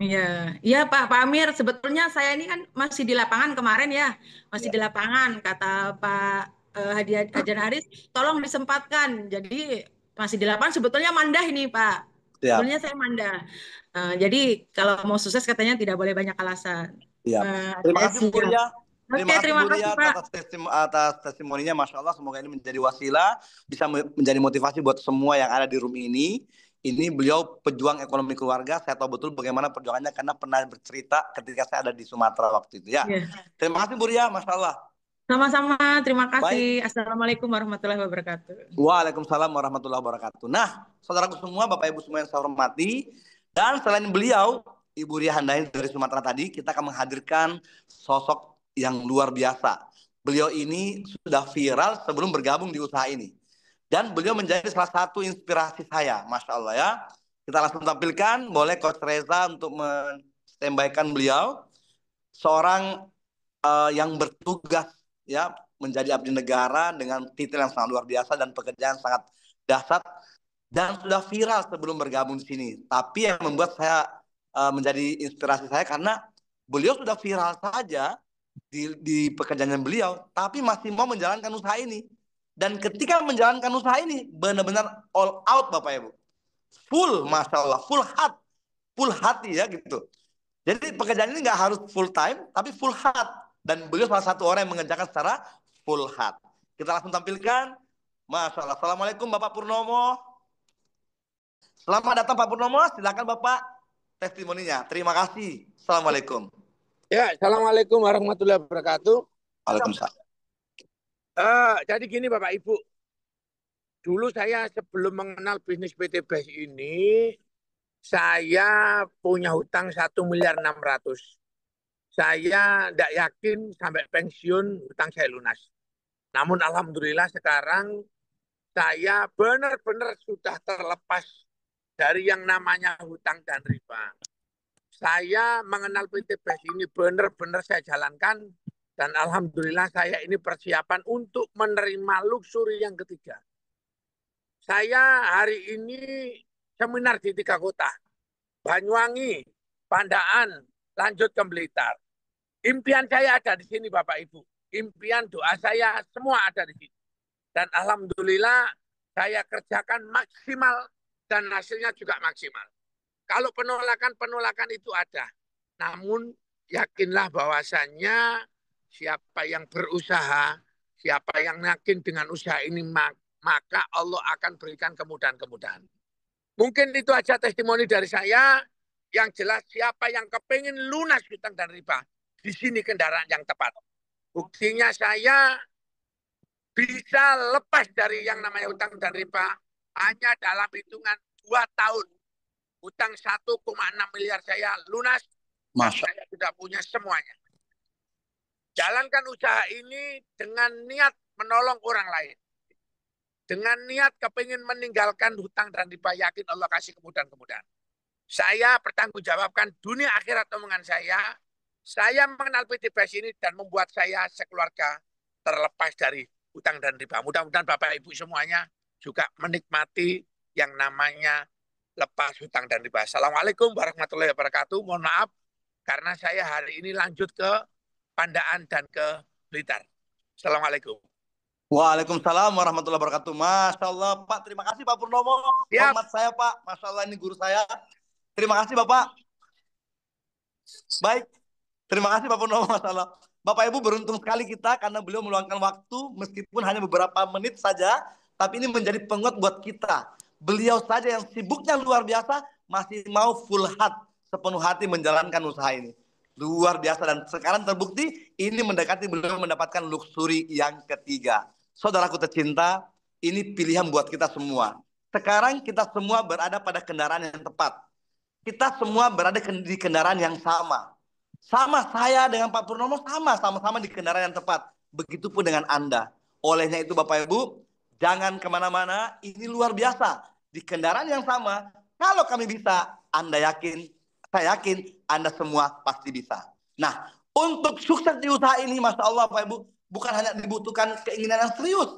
Iya, iya Pak Amir. Sebetulnya saya ini kan masih di lapangan kemarin, ya, masih di lapangan. Kata Pak Hadi Adan Haris, tolong disempatkan. Jadi masih di lapangan. Sebetulnya mandah ini, Pak. Siap. Sebetulnya saya mandah. Jadi kalau mau sukses katanya tidak boleh banyak alasan. Siap. Terima kasih, Bu Ria. Terima kasih Pak. Atas testimoninya, Masya Allah. Semoga ini menjadi wasilah, bisa menjadi motivasi buat semua yang ada di room ini. Ini beliau pejuang ekonomi keluarga. Saya tahu betul bagaimana perjuangannya karena pernah bercerita ketika saya ada di Sumatera waktu itu, ya. Yeah. Terima kasih, Bu Ria. Masya Allah. Sama-sama, terima Baik. kasih. Assalamualaikum warahmatullahi wabarakatuh. Waalaikumsalam warahmatullahi wabarakatuh. Nah, saudaraku semua, Bapak Ibu semua yang saya hormati, dan selain beliau, Ibu Ria Handayani dari Sumatera tadi, kita akan menghadirkan sosok yang luar biasa. Beliau ini sudah viral sebelum bergabung di usaha ini. Dan beliau menjadi salah satu inspirasi saya, Masya Allah ya. Kita langsung tampilkan, boleh Coach Reza untuk men-standby-kan beliau. Seorang yang bertugas ya menjadi abdi negara dengan titel yang sangat luar biasa dan pekerjaan sangat dahsyat dan sudah viral sebelum bergabung di sini. Tapi yang membuat saya menjadi inspirasi saya karena beliau sudah viral saja di pekerjaan beliau, tapi masih mau menjalankan usaha ini. Dan ketika menjalankan usaha ini benar-benar all out Bapak Ibu, full, Masya Allah, full hati ya gitu. Jadi pekerjaan ini nggak harus full time, tapi full heart. Dan beliau salah satu orang yang mengerjakan secara full heart. Kita langsung tampilkan. Masya Allah. Assalamualaikum Bapak Purnomo. Selamat datang Pak Purnomo. Silakan Bapak testimoninya. Terima kasih. Assalamualaikum. Ya, Assalamualaikum warahmatullahi wabarakatuh. Waalaikumsalam. Jadi gini Bapak Ibu, dulu saya sebelum mengenal bisnis PT Best ini, saya punya hutang 1.600.000. Saya tidak yakin sampai pensiun hutang saya lunas. Namun alhamdulillah sekarang saya benar-benar sudah terlepas dari yang namanya hutang dan riba. Saya mengenal PT Best ini benar-benar saya jalankan dan alhamdulillah saya ini persiapan untuk menerima luxury yang ketiga. Saya hari ini seminar di 3 kota. Banyuwangi, Pandaan, lanjut ke Blitar. Impian saya ada di sini Bapak Ibu. Impian doa saya semua ada di sini. Dan alhamdulillah saya kerjakan maksimal dan hasilnya juga maksimal. Kalau penolakan itu ada. Namun yakinlah bahwasannya siapa yang berusaha, siapa yang yakin dengan usaha ini, maka Allah akan berikan kemudahan-kemudahan. Mungkin itu aja testimoni dari saya. Yang jelas siapa yang kepengen lunas hutang dan riba, di sini kendaraan yang tepat. Buktinya saya bisa lepas dari yang namanya hutang dan riba hanya dalam hitungan 2 tahun. Hutang 1,6 miliar saya lunas, saya sudah punya semuanya. Jalankan usaha ini dengan niat menolong orang lain. Dengan niat kepingin meninggalkan hutang dan riba, yakin Allah kasih kemudahan-kemudahan. Saya bertanggungjawabkan dunia akhirat omongan saya. Saya mengenal PT Best ini dan membuat saya sekeluarga terlepas dari hutang dan riba. Mudah-mudahan Bapak Ibu semuanya juga menikmati yang namanya lepas hutang dan riba. Assalamualaikum warahmatullahi wabarakatuh. Mohon maaf karena saya hari ini lanjut ke Pandaan dan ke Blitar. Assalamualaikum. Waalaikumsalam warahmatullahi wabarakatuh. Masya Allah Pak, terima kasih Pak Purnomo. Hormat saya Pak, Masya Allah ini guru saya. Terima kasih Bapak. Baik, terima kasih Pak Purnomo. Masya Allah. Bapak Ibu beruntung sekali kita karena beliau meluangkan waktu meskipun hanya beberapa menit saja, tapi ini menjadi penguat buat kita. Beliau saja yang sibuknya luar biasa masih mau full heart, sepenuh hati menjalankan usaha ini. Luar biasa dan sekarang terbukti ini mendekati beliau mendapatkan luxury yang ketiga. Saudaraku tercinta, ini pilihan buat kita semua. Sekarang kita semua berada pada kendaraan yang tepat. Kita semua berada di kendaraan yang sama. Sama saya dengan Pak Purnomo sama-sama di kendaraan yang tepat. Begitupun dengan Anda. Olehnya itu Bapak Ibu, jangan kemana-mana, ini luar biasa. Di kendaraan yang sama, kalau kami bisa, Anda yakin, saya yakin Anda semua pasti bisa. Nah, untuk sukses di usaha ini, Masya Allah Bapak Ibu, bukan hanya dibutuhkan keinginan yang serius.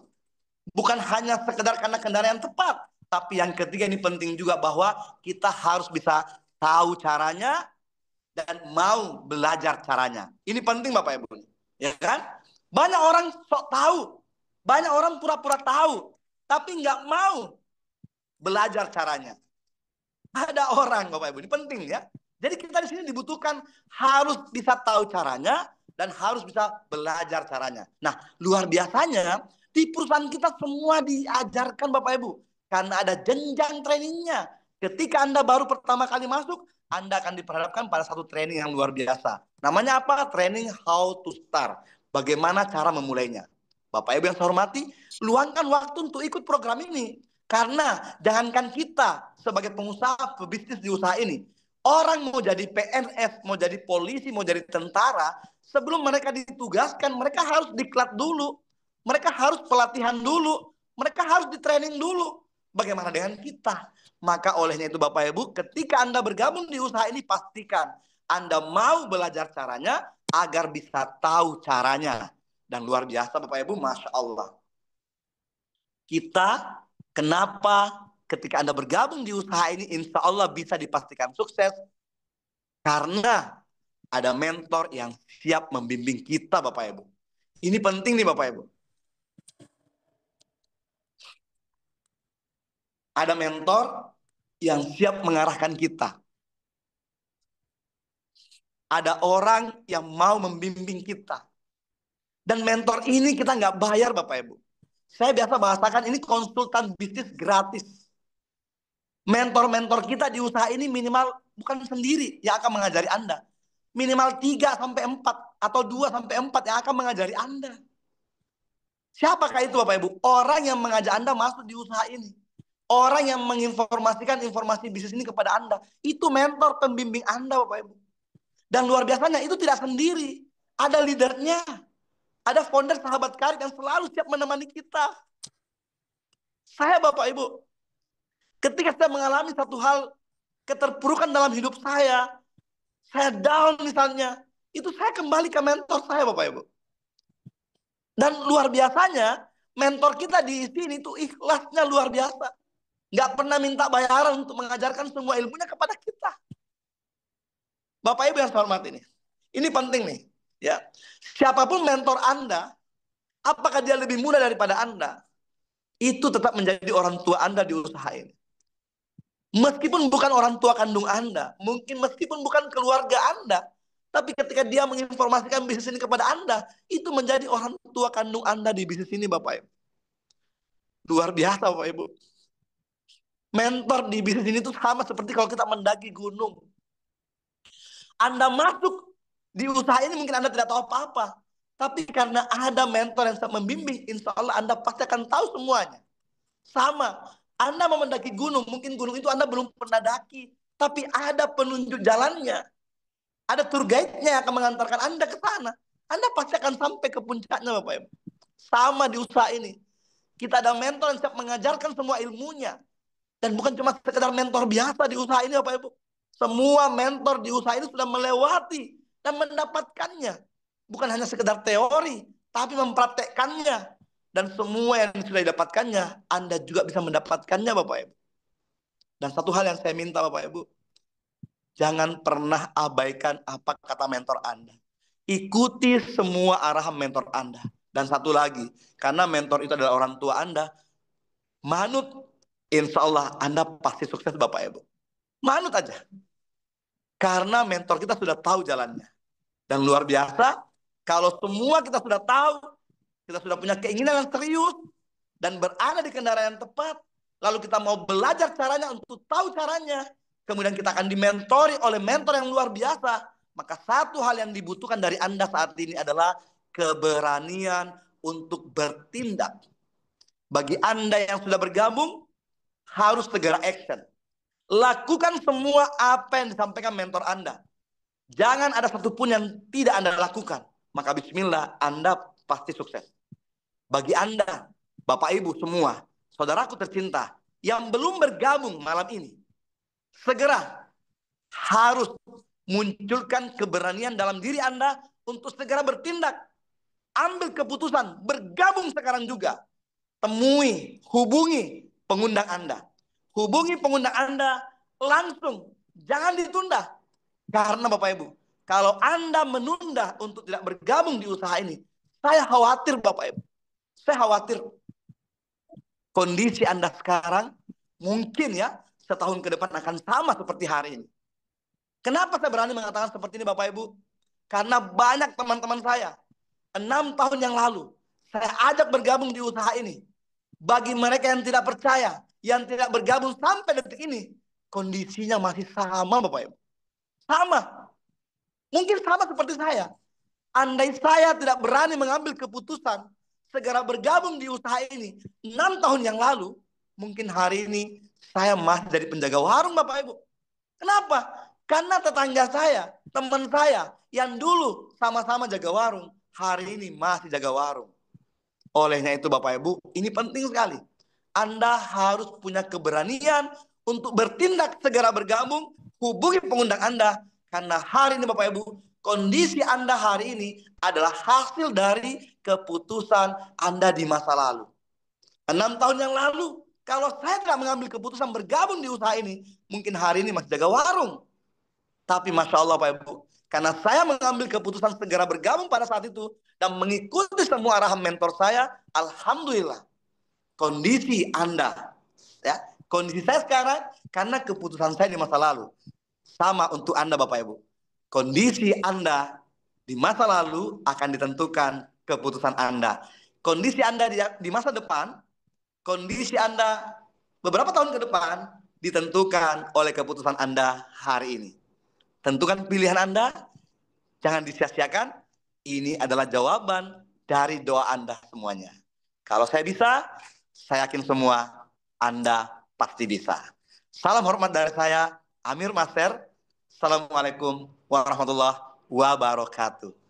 Bukan hanya sekedar karena kendaraan yang tepat. Tapi yang ketiga ini penting juga bahwa kita harus bisa tahu caranya dan mau belajar caranya. Ini penting Bapak Ibu. Ya kan? Banyak orang sok tahu. Banyak orang pura-pura tahu. Tapi nggak mau belajar caranya. Ada orang Bapak Ibu, ini penting ya. Jadi kita di sini dibutuhkan harus bisa tahu caranya dan harus bisa belajar caranya. Nah, luar biasanya di perusahaan kita semua diajarkan Bapak Ibu. Karena ada jenjang trainingnya. Ketika Anda baru pertama kali masuk, Anda akan diperhadapkan pada satu training yang luar biasa. Namanya apa? Training how to start. bagaimana cara memulainya. Bapak Ibu yang saya hormati, luangkan waktu untuk ikut program ini. Karena jangankan kita sebagai pengusaha, pebisnis di usaha ini, orang mau jadi PNS, mau jadi polisi, mau jadi tentara, sebelum mereka ditugaskan, mereka harus diklat dulu. Mereka harus pelatihan dulu. Mereka harus di-training dulu. Bagaimana dengan kita? Maka olehnya itu Bapak Ibu, ketika Anda bergabung di usaha ini, pastikan Anda mau belajar caranya agar bisa tahu caranya. Dan luar biasa Bapak Ibu, Masya Allah. Kita kenapa ketika Anda bergabung di usaha ini, insya Allah bisa dipastikan sukses. Karena ada mentor yang siap membimbing kita Bapak Ibu. Ini penting nih Bapak Ibu. Ada mentor yang siap mengarahkan kita. Ada orang yang mau membimbing kita. Dan mentor ini kita nggak bayar Bapak Ibu. Saya biasa bahasakan ini konsultan bisnis gratis. Mentor-mentor kita di usaha ini minimal bukan sendiri yang akan mengajari Anda. Minimal 3-4 atau 2-4 yang akan mengajari Anda. Siapakah itu Bapak Ibu? Orang yang mengajak Anda masuk di usaha ini. Orang yang menginformasikan informasi bisnis ini kepada Anda. Itu mentor pembimbing Anda Bapak Ibu. Dan luar biasanya itu tidak sendiri. Ada leadernya. Ada founder sahabat karib yang selalu siap menemani kita. Saya Bapak Ibu, ketika saya mengalami satu hal keterpurukan dalam hidup saya down misalnya, itu saya kembali ke mentor saya Bapak Ibu. Dan luar biasanya, mentor kita di sini itu ikhlasnya luar biasa. Nggak pernah minta bayaran untuk mengajarkan semua ilmunya kepada kita. Bapak Ibu yang saya hormati ini. Ini penting nih. Ya, siapapun mentor Anda, apakah dia lebih muda daripada Anda, itu tetap menjadi orang tua Anda di usaha ini. Meskipun bukan orang tua kandung Anda, mungkin meskipun bukan keluarga Anda, tapi ketika dia menginformasikan bisnis ini kepada Anda, itu menjadi orang tua kandung Anda di bisnis ini Bapak Ibu. Luar biasa Bapak Ibu. Mentor di bisnis ini itu sama seperti kalau kita mendaki gunung. Anda masuk di usaha ini mungkin Anda tidak tahu apa-apa. Tapi karena ada mentor yang bisa membimbing, insya Allah Anda pasti akan tahu semuanya. Sama, Anda mau mendaki gunung, mungkin gunung itu Anda belum pernah daki. Tapi ada penunjuk jalannya. Ada tour guide-nya yang akan mengantarkan Anda ke sana. Anda pasti akan sampai ke puncaknya Bapak Ibu. Sama di usaha ini. Kita ada mentor yang siap mengajarkan semua ilmunya. Dan bukan cuma sekedar mentor biasa di usaha ini Bapak Ibu. Semua mentor di usaha ini sudah melewati dan mendapatkannya. Bukan hanya sekedar teori, tapi mempraktekkannya. Dan semua yang sudah didapatkannya, Anda juga bisa mendapatkannya Bapak Ibu. Dan satu hal yang saya minta Bapak Ibu, jangan pernah abaikan apa kata mentor Anda. Ikuti semua arahan mentor Anda. Dan satu lagi, karena mentor itu adalah orang tua Anda, manut, insya Allah Anda pasti sukses Bapak Ibu. Manut aja. Karena mentor kita sudah tahu jalannya. Dan luar biasa, kalau semua kita sudah tahu, kita sudah punya keinginan yang serius, dan berada di kendaraan yang tepat, lalu kita mau belajar caranya untuk tahu caranya, kemudian kita akan dimentori oleh mentor yang luar biasa, maka satu hal yang dibutuhkan dari Anda saat ini adalah keberanian untuk bertindak. Bagi Anda yang sudah bergabung, harus segera action. Lakukan semua apa yang disampaikan mentor Anda. Jangan ada satupun yang tidak Anda lakukan. Maka bismillah, Anda pasti sukses. Bagi Anda, Bapak Ibu semua, saudaraku tercinta, yang belum bergabung malam ini, segera harus munculkan keberanian dalam diri Anda untuk segera bertindak. Ambil keputusan, bergabung sekarang juga. Temui, hubungi pengundang Anda. Hubungi pengundang Anda langsung. Jangan ditunda. Karena Bapak Ibu, kalau Anda menunda untuk tidak bergabung di usaha ini, saya khawatir Bapak Ibu. Saya khawatir kondisi Anda sekarang mungkin ya setahun ke depan akan sama seperti hari ini. Kenapa saya berani mengatakan seperti ini Bapak Ibu? Karena banyak teman-teman saya 6 tahun yang lalu saya ajak bergabung di usaha ini. Bagi mereka yang tidak percaya, yang tidak bergabung sampai detik ini, kondisinya masih sama Bapak Ibu. Sama. Mungkin sama seperti saya. Andai saya tidak berani mengambil keputusan segera bergabung di usaha ini 6 tahun yang lalu, mungkin hari ini saya masih jadi penjaga warung, Bapak Ibu. Kenapa? Karena tetangga saya, teman saya yang dulu sama-sama jaga warung, hari ini masih jaga warung. Olehnya itu Bapak Ibu, ini penting sekali. Anda harus punya keberanian untuk bertindak segera bergabung, hubungi pengundang Anda. Karena hari ini Bapak Ibu, kondisi Anda hari ini adalah hasil dari keputusan Anda di masa lalu. 6 tahun yang lalu, kalau saya tidak mengambil keputusan bergabung di usaha ini, mungkin hari ini masih jaga warung. Tapi Masya Allah Pak Ibu, karena saya mengambil keputusan segera bergabung pada saat itu, dan mengikuti semua arahan mentor saya, Alhamdulillah, kondisi Anda, ya, kondisi saya sekarang, karena keputusan saya di masa lalu. Sama untuk Anda Bapak Ibu. Kondisi Anda di masa lalu akan ditentukan keputusan Anda. Kondisi Anda di masa depan, kondisi Anda beberapa tahun ke depan ditentukan oleh keputusan Anda hari ini. Tentukan pilihan Anda, jangan disia-siakan. Ini adalah jawaban dari doa Anda semuanya. Kalau saya bisa, saya yakin semua Anda pasti bisa. Salam hormat dari saya, Amir Master. Assalamualaikum warahmatullahi wabarakatuh.